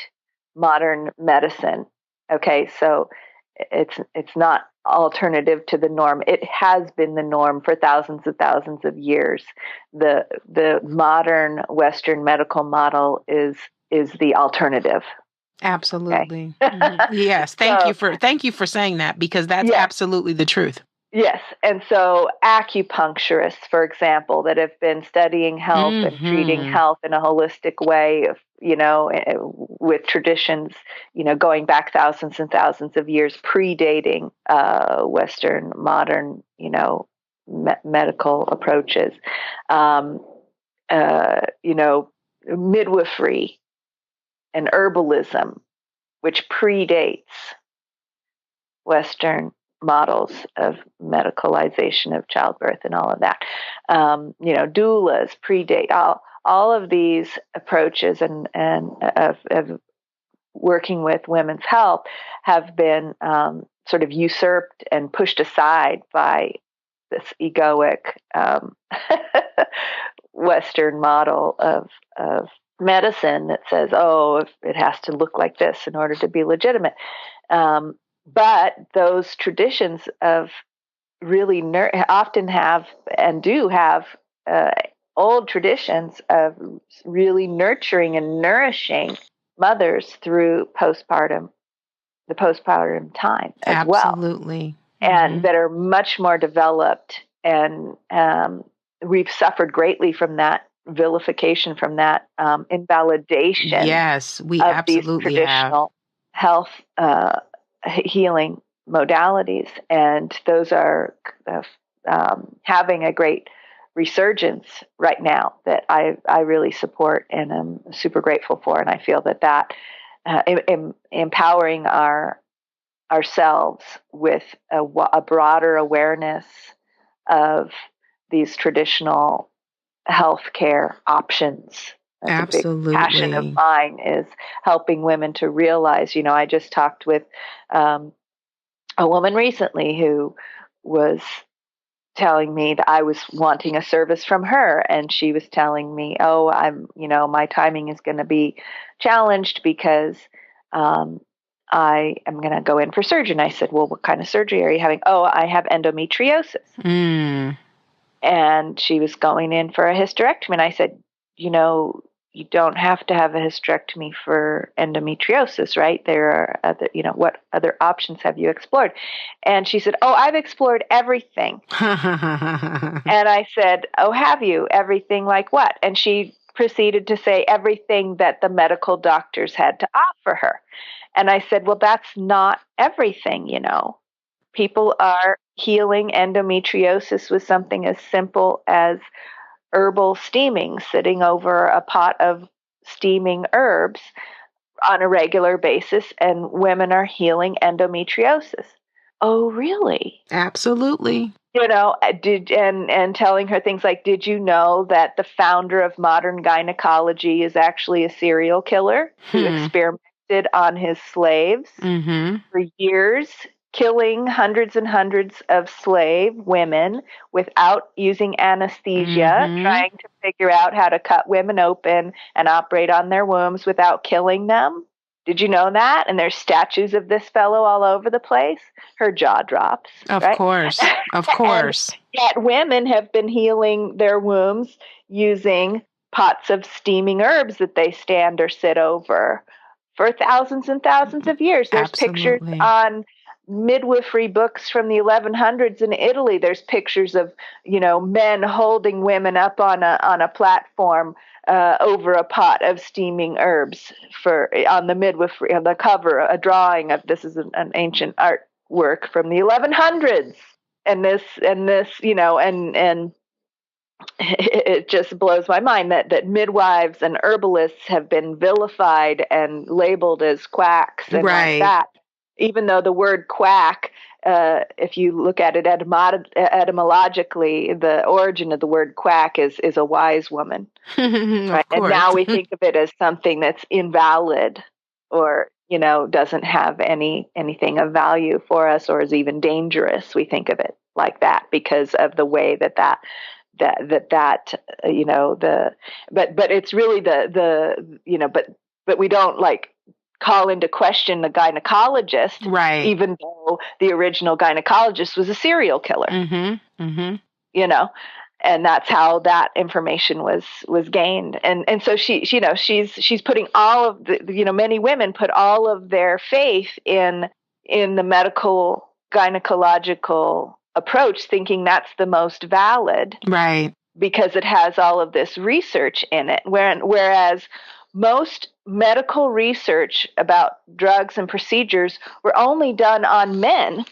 modern medicine. Okay, so it's not alternative to the norm. It has been the norm for thousands of years. The modern Western medical model is the alternative. Absolutely. Okay. Yes. Thank you for saying that, because that's absolutely the truth. Yes. And so acupuncturists, for example, that have been studying health and treating health in a holistic way, with traditions, going back thousands and thousands of years, predating Western modern, medical approaches, midwifery and herbalism, which predates Western models of medicalization of childbirth and all of that. Doulas predate all of these approaches and of working with women's health have been sort of usurped and pushed aside by this egoic Western model of medicine that says, oh, it has to look like this in order to be legitimate. But those traditions of really often have and do have old traditions of really nurturing and nourishing mothers through the postpartum time as well. Absolutely. And that are much more developed. And we've suffered greatly from that vilification, from that invalidation. Yes, we of absolutely these traditional health healing modalities, and those are having a great resurgence right now that I really support and am super grateful for. And I feel that empowering ourselves with a broader awareness of these traditional healthcare options. That's Absolutely. A big passion of mine, is helping women to realize, I just talked with a woman recently who was telling me that I was wanting a service from her, and she was telling me, oh, my timing is going to be challenged because I am going to go in for surgery. And I said, well, what kind of surgery are you having? Oh, I have endometriosis. And she was going in for a hysterectomy. And I said, you don't have to have a hysterectomy for endometriosis, right? There are other, what other options have you explored? And she said, oh, I've explored everything. And I said, oh, have you? Everything like what? And she proceeded to say everything that the medical doctors had to offer her. And I said, well, that's not everything, People are healing endometriosis with something as simple as herbal steaming, sitting over a pot of steaming herbs on a regular basis, and women are healing endometriosis. Oh, really? Absolutely. And telling her things like, did you know that the founder of modern gynecology is actually a serial killer who experimented on his slaves for years, killing hundreds and hundreds of slave women without using anesthesia, trying to figure out how to cut women open and operate on their wombs without killing them? Did you know that? And there's statues of this fellow all over the place. Her jaw drops. Of right? course. Of course. And yet women have been healing their wombs using pots of steaming herbs that they stand or sit over for thousands and thousands of years. There's pictures on midwifery books from the 1100s in Italy. There's pictures of, men holding women up on a platform over a pot of steaming herbs on the midwifery, on the cover, a drawing of this is an ancient artwork from the 1100s. And this, and it just blows my mind that midwives and herbalists have been vilified and labeled as quacks and like that. Even though the word quack, if you look at it etymologically, the origin of the word quack is a wise woman. Right? And now we think of it as something that's invalid or, doesn't have anything of value for us or is even dangerous. We think of it like that because of the way that but it's really but we don't call into question the gynecologist, Right. even though the original gynecologist was a serial killer. You know, and that's how that information was gained. And so she's putting all of the, many women put all of their faith in the medical gynecological approach, thinking that's the most valid, Right, because it has all of this research in it. Whereas most medical research about drugs and procedures were only done on men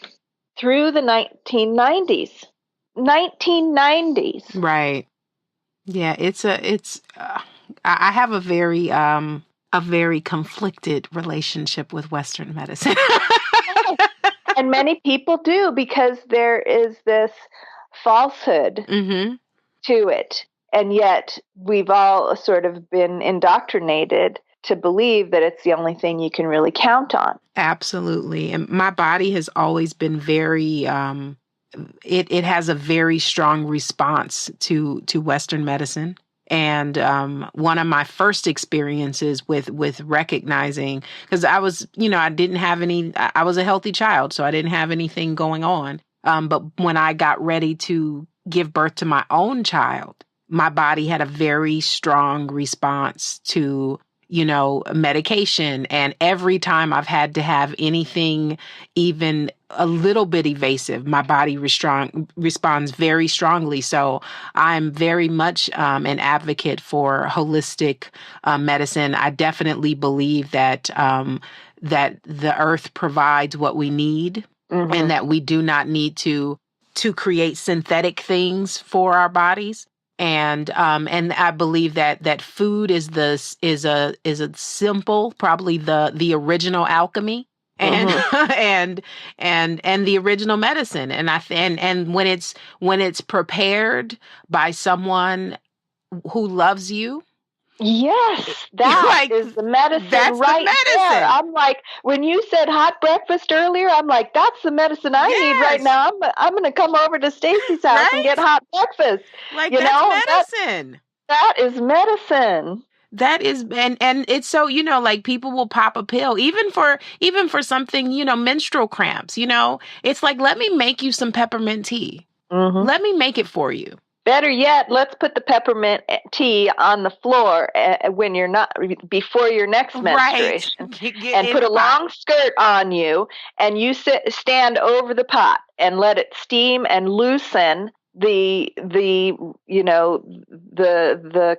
through the 1990s. 1990s. right. Yeah, I have a very conflicted relationship with Western medicine. And many people do, because there is this falsehood to it. And yet we've all sort of been indoctrinated to believe that it's the only thing you can really count on. Absolutely. And my body has always been very it has a very strong response to Western medicine. And one of my first experiences with recognizing, because I was, I didn't have I was a healthy child, so I didn't have anything going on. But when I got ready to give birth to my own child, my body had a very strong response to, medication. And every time I've had to have anything even a little bit evasive, my body responds very strongly. So I'm very much an advocate for holistic medicine. I definitely believe that that the earth provides what we need, and that we do not need to create synthetic things for our bodies. And I believe that food is a simple, probably the original alchemy, and and the original medicine. And and when it's prepared by someone who loves you. Yes, that is the medicine. That's right the medicine. there. I'm like, when you said hot breakfast earlier, I'm like, that's the medicine I need right now. I'm going to come over to Stacy's house and get hot breakfast. Like, that's medicine. That is medicine. That is, and it's so, like, people will pop a pill, even for something, menstrual cramps, it's like, let me make you some peppermint tea. Let me make it for you. Better yet, let's put the peppermint tea on the floor when you're not, before your next menstruation, and put a long skirt on you, and you stand over the pot and let it steam and loosen the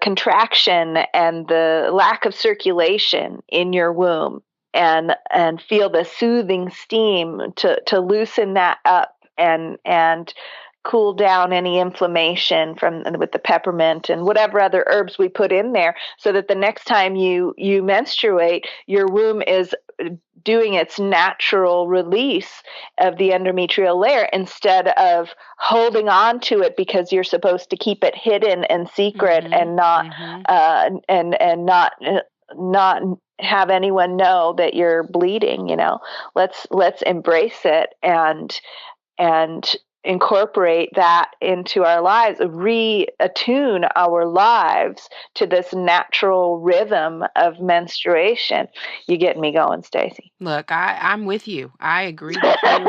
contraction and the lack of circulation in your womb, and feel the soothing steam to loosen that up and cool down any inflammation with the peppermint and whatever other herbs we put in there, so that the next time you menstruate, your womb is doing its natural release of the endometrial layer, instead of holding on to it because you're supposed to keep it hidden and secret and not and not have anyone know that you're bleeding. Let's embrace it and incorporate that into our lives, reattune our lives to this natural rhythm of menstruation. You getting me going, Stacy? Look, I'm with you. I agree with you.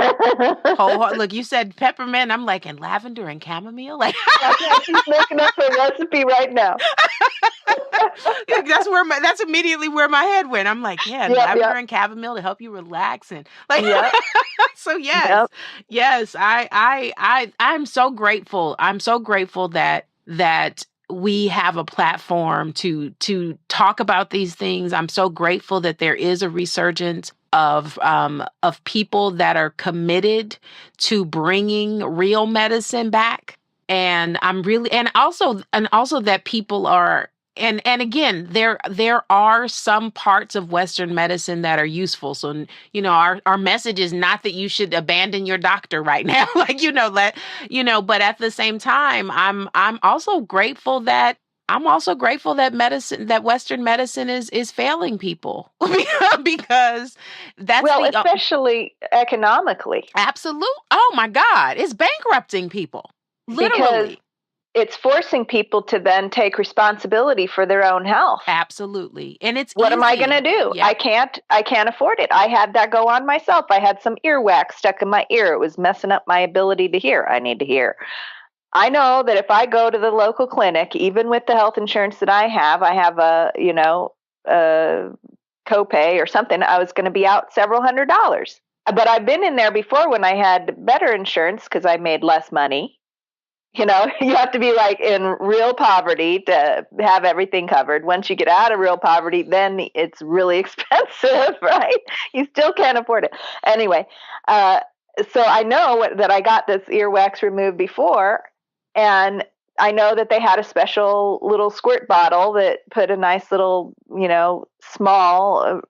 Look, you said peppermint. I'm like, and lavender and chamomile. Like, she's making up her recipe right now. That's immediately where my head went. I'm like, lavender and chamomile to help you relax, and like, so yes, I'm so grateful. I'm so grateful that we have a platform to talk about these things. I'm so grateful that there is a resurgence of people that are committed to bringing real medicine back. And I'm really, and also that people are, and again, there are some parts of Western medicine that are useful. So, our message is not that you should abandon your doctor right now. Like, but at the same time, I'm also grateful that Western medicine is failing people because that's especially economically. Absolute. Oh my God, it's bankrupting people. Literally. it's forcing people to then take responsibility for their own health. Absolutely. And it's what easy. am I going to do? Yep. I can't afford it. I had that go on myself. I had some earwax stuck in my ear. It was messing up my ability to hear. I need to hear. I know that if I go to the local clinic, even with the health insurance that I have a, copay or something, I was going to be out several $100s. But I've been in there before when I had better insurance because I made less money. You have to be like in real poverty to have everything covered. Once you get out of real poverty, then it's really expensive, right? You still can't afford it. Anyway, so I know that I got this earwax removed before, and I know that they had a special little squirt bottle that put a nice little, small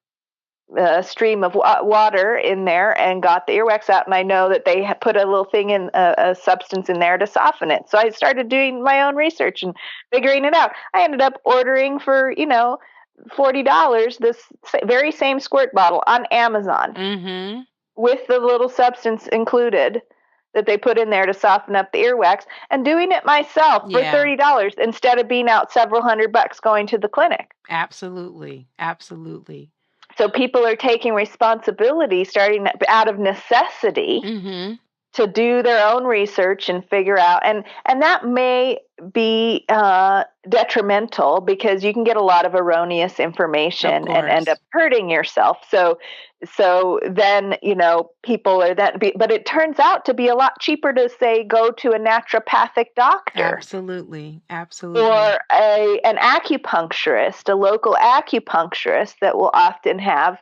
stream of water in there and got the earwax out. And I know that they put a little thing in a substance in there to soften it. So I started doing my own research and figuring it out. I ended up ordering for, $40 this very same squirt bottle on Amazon with the little substance included that they put in there to soften up the earwax, and doing it myself for $30 instead of being out several $100 going to the clinic. Absolutely. Absolutely. So people are taking responsibility, starting out of necessity, to do their own research and figure out, and that may be detrimental because you can get a lot of erroneous information and end up hurting yourself. So then people are but it turns out to be a lot cheaper to say go to a naturopathic doctor. Absolutely. Or an acupuncturist, a local acupuncturist that will often have,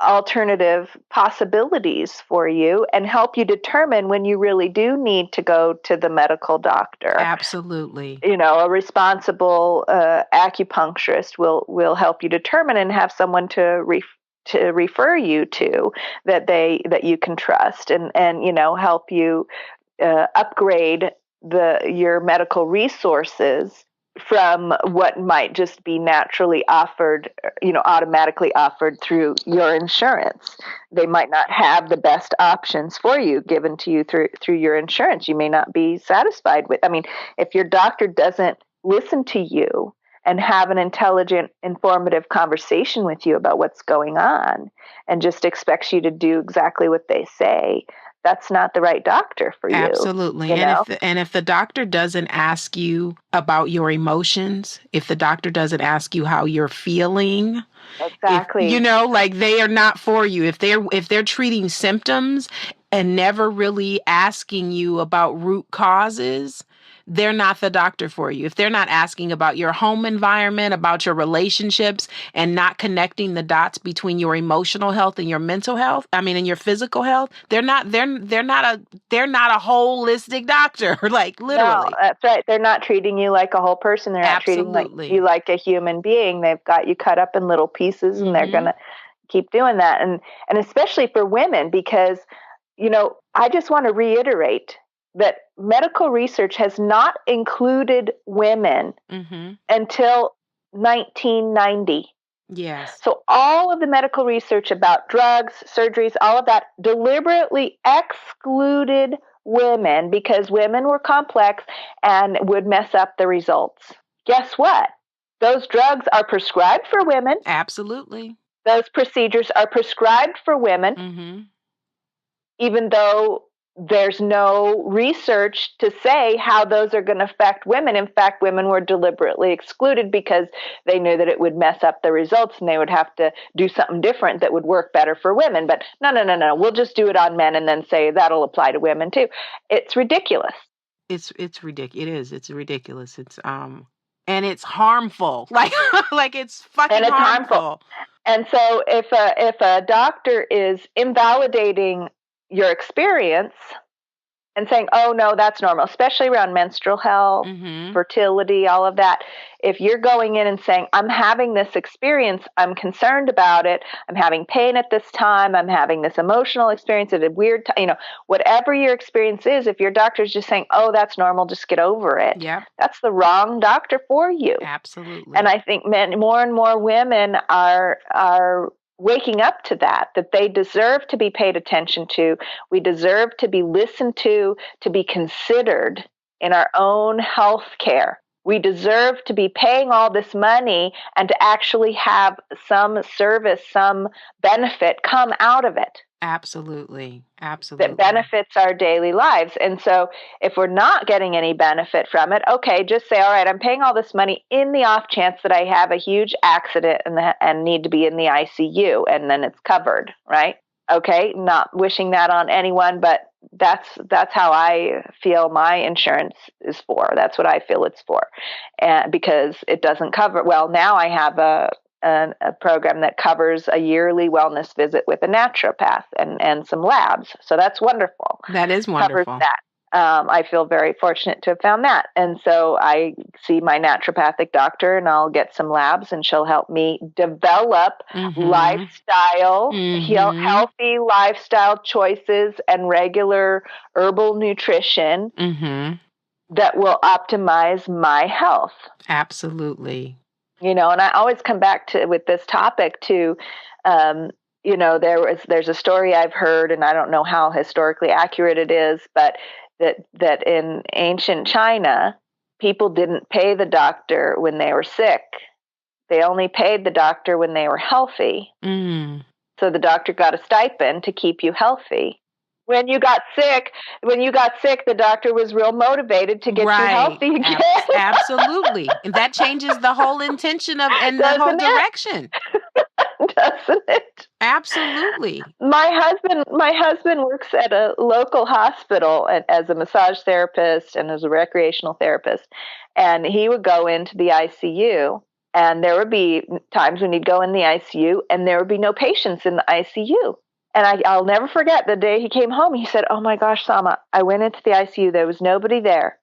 alternative possibilities for you and help you determine when you really do need to go to the medical doctor. Absolutely. A responsible acupuncturist will help you determine and have someone to refer you to that you can trust and help you upgrade your medical resources from what might just be naturally offered, automatically offered through your insurance. They might not have the best options for you given to you through your insurance. You may not be satisfied with. I mean, if your doctor doesn't listen to you and have an intelligent, informative conversation with you about what's going on and just expects you to do exactly what they say, that's not the right doctor for you. Absolutely. And if the doctor doesn't ask you about your emotions, if the doctor doesn't ask you how you're feeling, exactly. They are not for you. If they're treating symptoms and never really asking you about root causes, they're not the doctor for you. If they're not asking about your home environment, about your relationships, and not connecting the dots between your emotional health and your mental health, and your physical health, they're not a holistic doctor, like literally. No, that's right. They're not treating you like a whole person. They're not treating you like a human being. They've got you cut up in little pieces, and they're going to keep doing that. And especially for women, because, I just want to reiterate that medical research has not included women until 1990. Yes. So all of the medical research about drugs, surgeries, all of that deliberately excluded women because women were complex and would mess up the results. Guess what? Those drugs are prescribed for women. Absolutely. Those procedures are prescribed for women, even though there's no research to say how those are going to affect women. In fact, women were deliberately excluded because they knew that it would mess up the results and they would have to do something different that would work better for women. But no, we'll just do it on men and then say that'll apply to women too. It's ridiculous. It's ridiculous. It is. It's ridiculous. It's and it's harmful. Like it's fucking harmful. And so if a doctor is invalidating your experience and saying, oh, no, that's normal, especially around menstrual health, fertility, all of that. If you're going in and saying, I'm having this experience, I'm concerned about it, I'm having pain at this time, I'm having this emotional experience at a weird time, whatever your experience is, if your doctor's just saying, oh, that's normal, just get over it, that's the wrong doctor for you. Absolutely. And I think more and more women are waking up to that they deserve to be paid attention to. We deserve to be listened to be considered, in our own health care. We deserve to be paying all this money and to actually have some service, some benefit come out of it. Absolutely. That benefits our daily lives. And so if we're not getting any benefit from it, okay, just say, all right, I'm paying all this money in the off chance that I have a huge accident and need to be in the ICU, and then it's covered, right? Okay, not wishing that on anyone, but that's how I feel my insurance is for. That's what I feel it's for. And because it doesn't cover, well, now I have a program that covers a yearly wellness visit with a naturopath and some labs. So that's wonderful. That is wonderful. Covers that. I feel very fortunate to have found that. And so I see my naturopathic doctor and I'll get some labs and she'll help me develop lifestyle, healthy lifestyle choices and regular herbal nutrition that will optimize my health. Absolutely. You know, and I always come back to with this topic to, you know, there's a story I've heard, and I don't know how historically accurate it is, but that in ancient China, people didn't pay the doctor when they were sick. They only paid the doctor when they were healthy. So the doctor got a stipend to keep you healthy. When you got sick, the doctor was real motivated to get you healthy again. Absolutely. And that changes the whole intention of and the whole direction. Doesn't it? Absolutely. My husband works at a local hospital as a massage therapist and as a recreational therapist. And he would go into the ICU, and there would be times when he'd go in the ICU and there would be no patients in the ICU. And I'll never forget the day he came home. He said, "Oh my gosh, Sama, I went into the ICU. There was nobody there.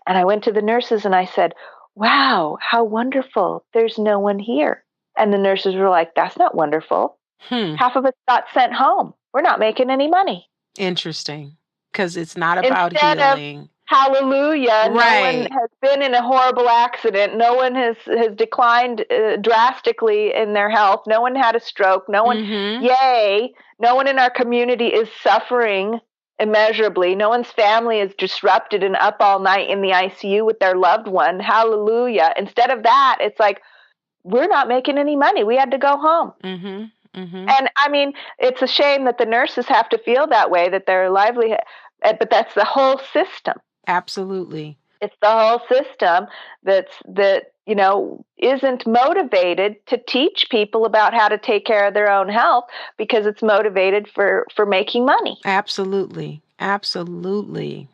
And I went to the nurses and I said, wow, how wonderful. There's no one here." And the nurses were like, "That's not wonderful. Half of us got sent home. We're not making any money." Interesting. Because it's not about healing. Hallelujah. Right. No one has been in a horrible accident. No one has declined drastically in their health. No one had a stroke. No one, yay. No one in our community is suffering immeasurably. No one's family is disrupted and up all night in the ICU with their loved one. Hallelujah. Instead of that, it's like, we're not making any money. We had to go home. And I mean, it's a shame that the nurses have to feel that way, that their livelihood, but that's the whole system. Absolutely. It's the whole system that you know, isn't motivated to teach people about how to take care of their own health because it's motivated for making money. Absolutely. Absolutely.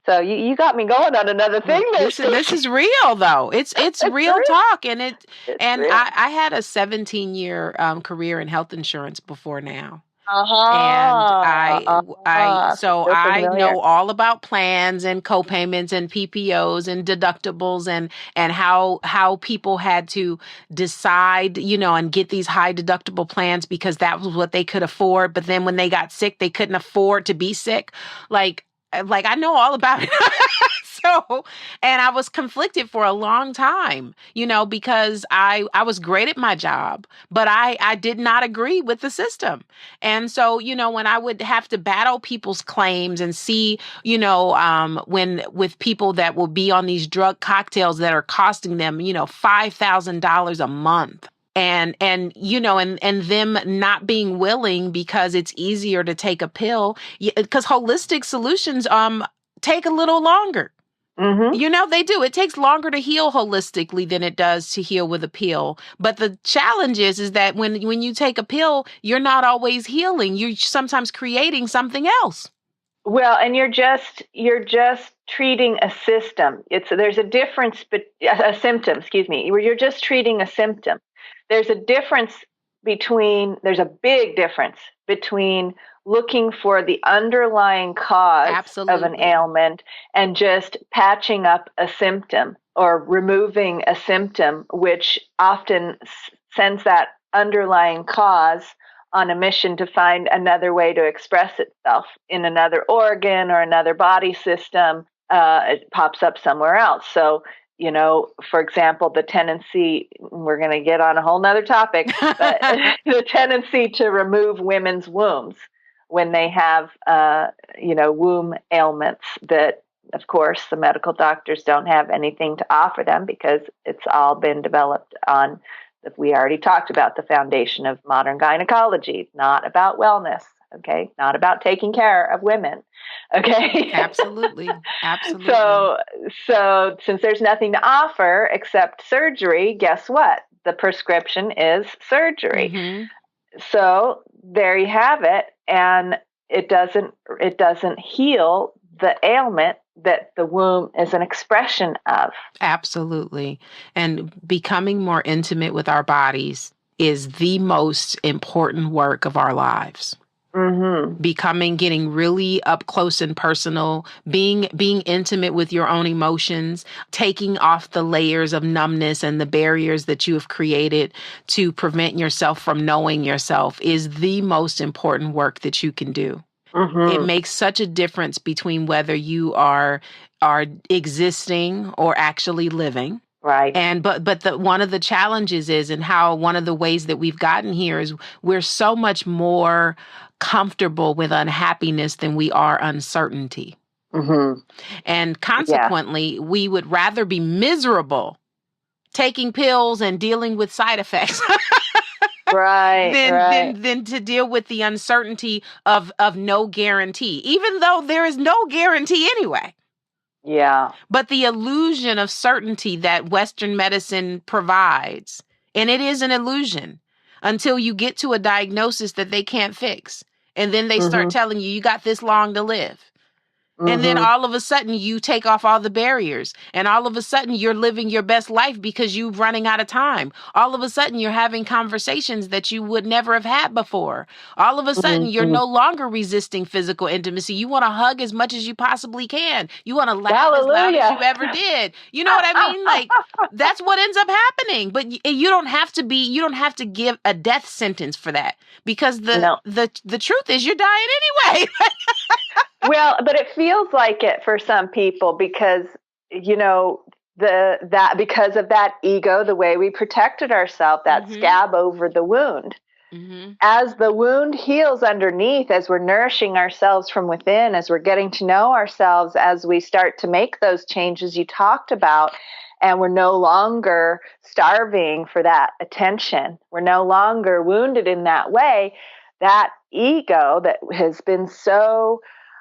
So you got me going on another thing. This is real though. It's real talk, and I had a 17-year career in health insurance before now. And I know all about plans and co-payments and PPOs and deductibles and how people had to decide, you know, and get these high deductible plans because that was what they could afford. But then when they got sick, they couldn't afford to be sick. Like I know all about it. So, and I was conflicted for a long time, you know, because I was great at my job, but I did not agree with the system. And so, you know, when I would have to battle people's claims and see, you know, when with people that will be on these drug cocktails that are costing them, you know, $5,000 a month. And you know, and them not being willing because it's easier to take a pill, because holistic solutions take a little longer. You know, they do. It takes longer to heal holistically than it does to heal with a pill. But the challenge is that when you take a pill, you're not always healing. You're sometimes creating something else. Well, and you're just treating a system. There's a difference, a symptom, excuse me. You're just treating a symptom. There's a big difference between looking for the underlying cause of an ailment and just patching up a symptom or removing a symptom, which often sends that underlying cause on a mission to find another way to express itself in another organ or another body system. It pops up somewhere else. So, you know, for example, the tendency, we're going to get on a whole nother topic, but the tendency to remove women's wombs when they have, you know, womb ailments that of course, the medical doctors don't have anything to offer them because it's all been developed on, we already talked about the foundation of modern gynecology, not about wellness, okay? Not about taking care of women, okay? Absolutely. Absolutely. So since there's nothing to offer except surgery, guess what? The prescription is surgery. Mm-hmm. So there you have it. And it doesn't heal the ailment that the womb is an expression of. Absolutely. And becoming more intimate with our bodies is the most important work of our lives. Mm-hmm. Getting really up close and personal, being intimate with your own emotions, taking off the layers of numbness and the barriers that you have created to prevent yourself from knowing yourself is the most important work that you can do. Mm-hmm. It makes such a difference between whether you are existing or actually living. Right. And one of the challenges is, and how one of the ways that we've gotten here is, we're so much more comfortable with unhappiness than we are uncertainty. Mm-hmm. And consequently, we would rather be miserable taking pills and dealing with side effects than to deal with the uncertainty of no guarantee, even though there is no guarantee anyway. Yeah. But the illusion of certainty that Western medicine provides, and it is an illusion until you get to a diagnosis that they can't fix. And then they start telling you got this long to live. And then all of a sudden you take off all the barriers, and all of a sudden you're living your best life because you're running out of time. All of a sudden you're having conversations that you would never have had before. All of a sudden you're no longer resisting physical intimacy. You want to hug as much as you possibly can. You want to laugh as loud as you ever did. You know what I mean? Like, that's what ends up happening. But you don't have to give a death sentence for that, because the truth is you're dying anyway. Well, but it feels like it for some people because, because of that ego, the way we protected ourselves, that scab over the wound. Mm-hmm. As the wound heals underneath, as we're nourishing ourselves from within, as we're getting to know ourselves, as we start to make those changes you talked about, and we're no longer starving for that attention, we're no longer wounded in that way, that ego that has been so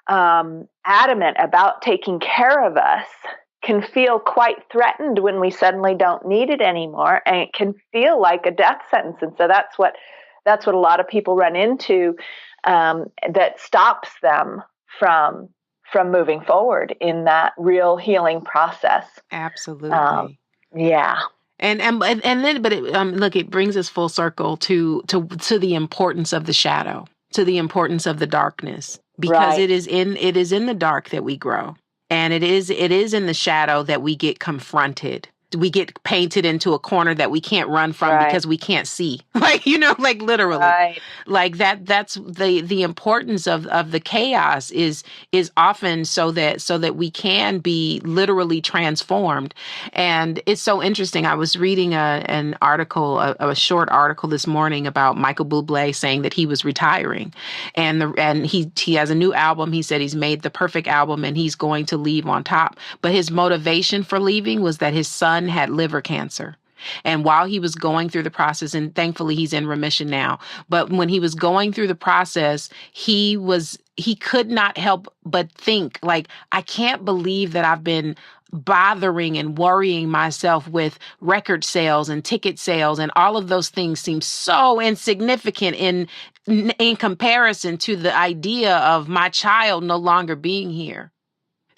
adamant about taking care of us can feel quite threatened when we suddenly don't need it anymore, and it can feel like a death sentence. And so that's what a lot of people run into, that stops them from moving forward in that real healing process. Absolutely. Yeah. Look, it brings us full circle to the importance of the shadow, to the importance of the darkness. Because it is in the dark that we grow, and it is in the shadow that we get confronted. We get painted into a corner that we can't run from because we can't see. Like literally. Right. Like that's the importance of the chaos is often so that we can be literally transformed. And it's so interesting. I was reading an article, a short article this morning about Michael Bublé saying that he was retiring, and he has a new album. He said he's made the perfect album and he's going to leave on top. But his motivation for leaving was that his son had liver cancer. And while he was going through the process, and thankfully he's in remission now, but when he was going through the process, he could not help but think, like, I can't believe that I've been bothering and worrying myself with record sales and ticket sales, and all of those things seem so insignificant in comparison to the idea of my child no longer being here.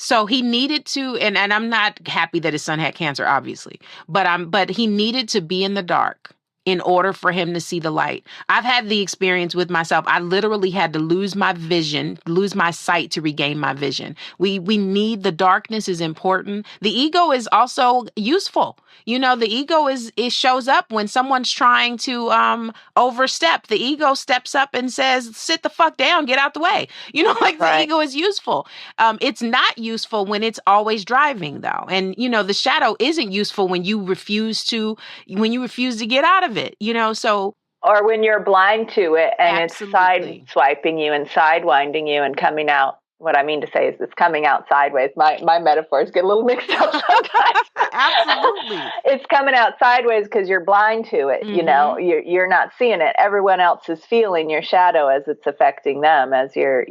So he needed to, and I'm not happy that his son had cancer, obviously, but he needed to be in the dark in order for him to see the light. I've had the experience with myself. I literally had to lose my sight to regain my vision. We need, the darkness is important. The ego is also useful. The ego it shows up when someone's trying to overstep. The ego steps up and says, sit the fuck down, get out the way. The ego is useful. It's not useful when it's always driving, though. And, the shadow isn't useful when you refuse to get out of it, so. Or when you're blind to it and Absolutely. It's side swiping you and sidewinding you and coming out what I mean to say is it's coming out sideways. My metaphors get a little mixed up sometimes. Absolutely. It's coming out sideways because you're blind to it. Mm-hmm. You know, you're not seeing it. Everyone else is feeling your shadow as it's affecting them, as you're,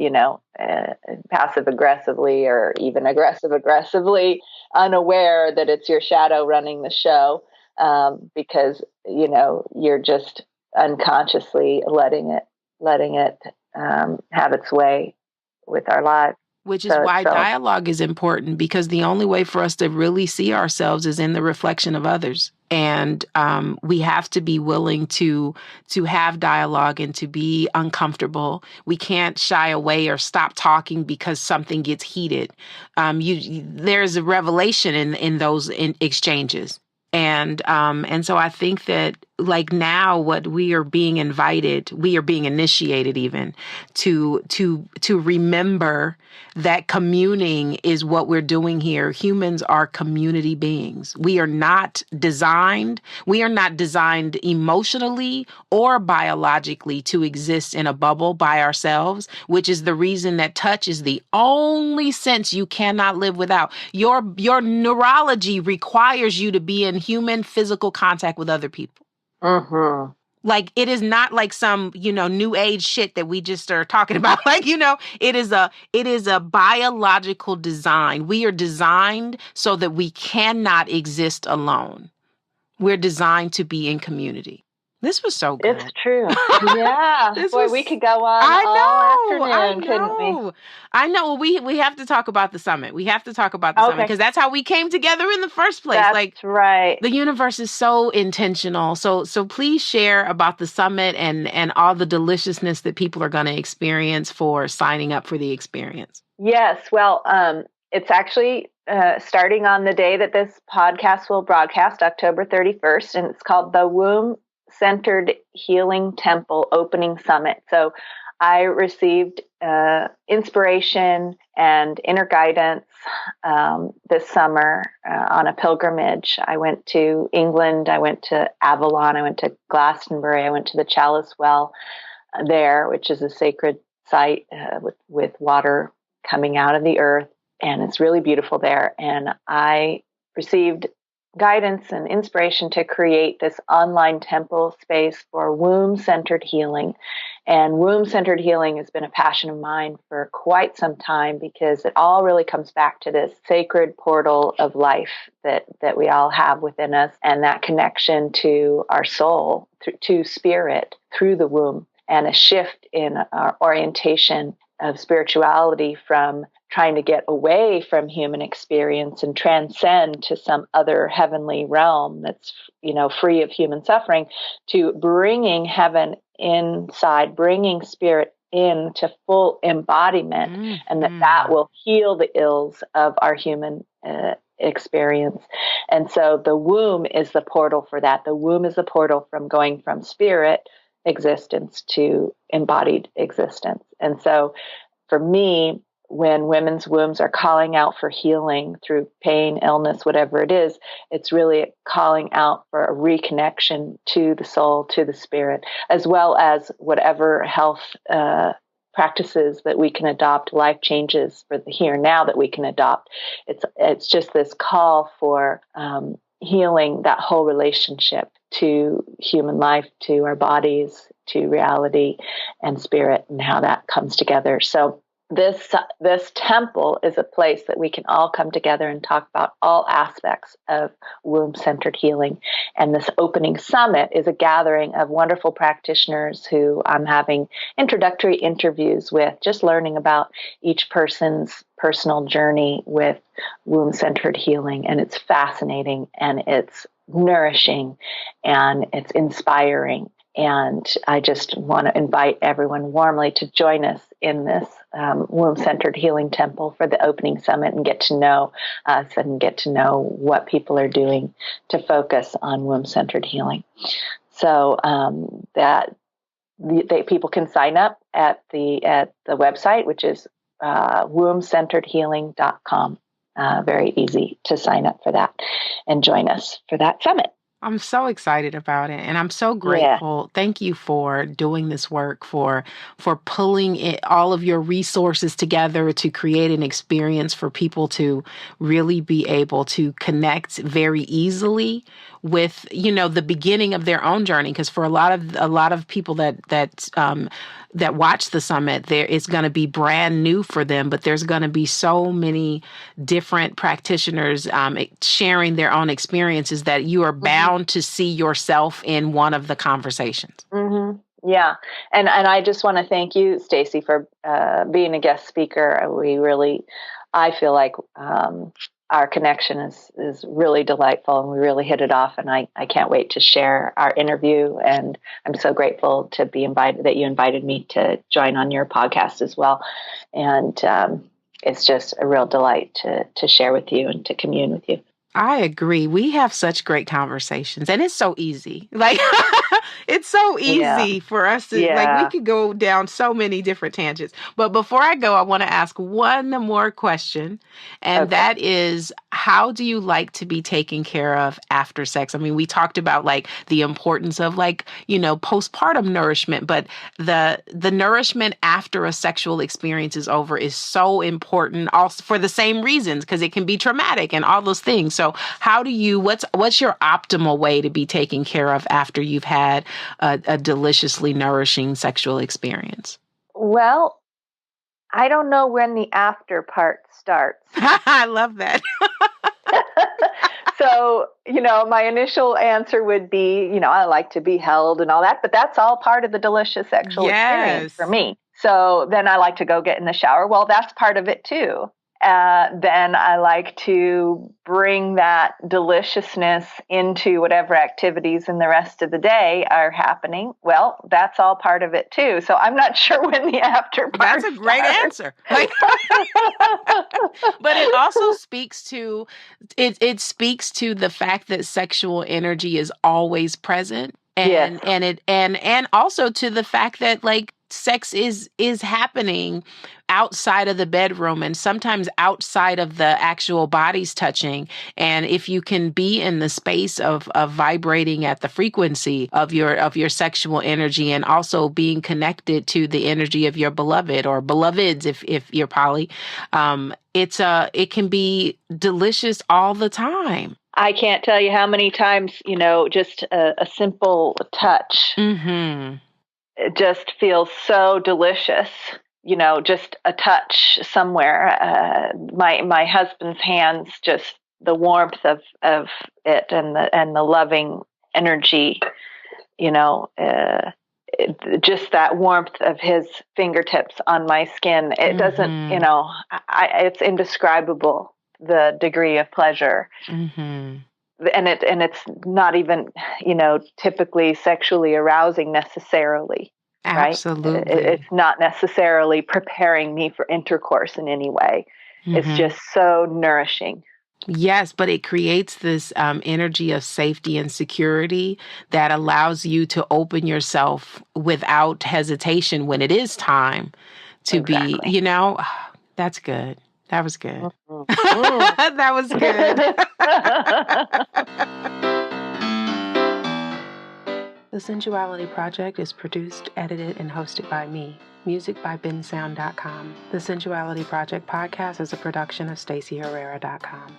passive aggressively or even aggressively unaware that it's your shadow running the show, because, you're just unconsciously letting it have its way with our lives. Which is why dialogue is important, because the only way for us to really see ourselves is in the reflection of others. And we have to be willing to have dialogue and to be uncomfortable. We can't shy away or stop talking because something gets heated. There's a revelation in those exchanges. And so I think that, like, now what we are being initiated even to remember that communing is what we're doing here. Humans are community beings. We are not designed emotionally or biologically to exist in a bubble by ourselves, which is the reason that touch is the only sense you cannot live without. Your neurology requires you to be in human physical contact with other people. Mm-hmm. Like, it is not like some, new age shit that we just are talking about. Like, it is a biological design. We are designed so that we cannot exist alone. We're designed to be in community. This was so good. It's true. Yeah. Boy, we could go on all afternoon, couldn't we? I know. We have to talk about the summit. We have to talk about the summit, because that's how we came together in the first place. That's right. The universe is so intentional. So please share about the summit and all the deliciousness that people are going to experience for signing up for the experience. Yes. Well, it's actually starting on the day that this podcast will broadcast, October 31st, and it's called the Womb Centered Healing Temple Opening Summit. So I received inspiration and inner guidance this summer on a pilgrimage. I went to England, I went to Avalon, I went to Glastonbury, I went to the Chalice Well there, which is a sacred site with water coming out of the earth, and it's really beautiful there. And I received guidance and inspiration to create this online temple space for womb-centered healing. And womb-centered healing has been a passion of mine for quite some time, because it all really comes back to this sacred portal of life that we all have within us, and that connection to our soul, to spirit through the womb, and a shift in our orientation of spirituality from trying to get away from human experience and transcend to some other heavenly realm that's, free of human suffering, to bringing heaven inside, bringing spirit into full embodiment, and that will heal the ills of our human experience. And so the womb is the portal for that. The womb is the portal from going from spirit existence to embodied existence. And so for me, when women's wombs are calling out for healing through pain, illness, whatever it is, it's really calling out for a reconnection to the soul, to the spirit, as well as whatever health practices that we can adopt, life changes for the here and now that we can adopt. It's just this call for healing that whole relationship to human life, to our bodies, to reality and spirit, and how that comes together. So this temple is a place that we can all come together and talk about all aspects of womb-centered healing. And this opening summit is a gathering of wonderful practitioners who I'm having introductory interviews with, just learning about each person's personal journey with womb-centered healing. And it's fascinating, and it's nourishing, and it's inspiring. And I just want to invite everyone warmly to join us in this womb-centered healing temple for the opening summit, and get to know us and get to know what people are doing to focus on womb-centered healing. So people can sign up at the website, which is wombcenteredhealing.com. Very easy to sign up for that and join us for that summit. I'm so excited about it, and I'm so Yeah. grateful. Thank you for doing this work, for pulling all of your resources together to create an experience for people to really be able to connect very easily with, the beginning of their own journey. Because for a lot of people that watch the summit, there it's going to be brand new for them, but there's going to be so many different practitioners sharing their own experiences that you are bound to see yourself in one of the conversations. Mm-hmm. Yeah. And I just want to thank you, Stacy, for being a guest speaker. I feel like our connection is really delightful, and we really hit it off. And I can't wait to share our interview. And I'm so grateful to be invited, that you invited me to join on your podcast as well. And it's just a real delight to share with you and to commune with you. I agree. We have such great conversations, and it's so easy. Like, it's so Yeah. easy for us to, like, we Yeah. could go down so many different tangents. But before I go, I want to ask one more question. And Okay. that is, how do you like to be taken care of after sex? I mean, we talked about like the importance of like, postpartum nourishment, but the nourishment after a sexual experience is over is so important also for the same reasons, because it can be traumatic and all those things. So what's your optimal way to be taken care of after you've had a deliciously nourishing sexual experience? Well, I don't know when the after part starts. I love that. So, my initial answer would be, I like to be held and all that, but that's all part of the delicious sexual experience for Yes. me. So then I like to go get in the shower. Well, that's part of it too. Then I like to bring that deliciousness into whatever activities in the rest of the day are happening. Well, that's all part of it too. So I'm not sure when the after part That's a great starts. answer. Like, but it also speaks to it speaks to the fact that sexual energy is always present. Yes. And also to the fact that like sex is happening outside of the bedroom and sometimes outside of the actual bodies touching. And if you can be in the space of vibrating at the frequency of your sexual energy, and also being connected to the energy of your beloved or beloveds if you're poly, it can be delicious all the time. I can't tell you how many times, just a simple touch, it just feels so delicious. Just a touch somewhere. My husband's hands, just the warmth of it, and the loving energy. Just that warmth of his fingertips on my skin. It doesn't. It's indescribable, the degree of pleasure. And it's not even, typically sexually arousing necessarily. Absolutely. Right? It's not necessarily preparing me for intercourse in any way. It's just so nourishing. Yes, but it creates this energy of safety and security that allows you to open yourself without hesitation when it is time to be, that's good. That was good. That was good. The Sensuality Project is produced, edited, and hosted by me. Music by bensound.com. The Sensuality Project podcast is a production of stacyherrera.com.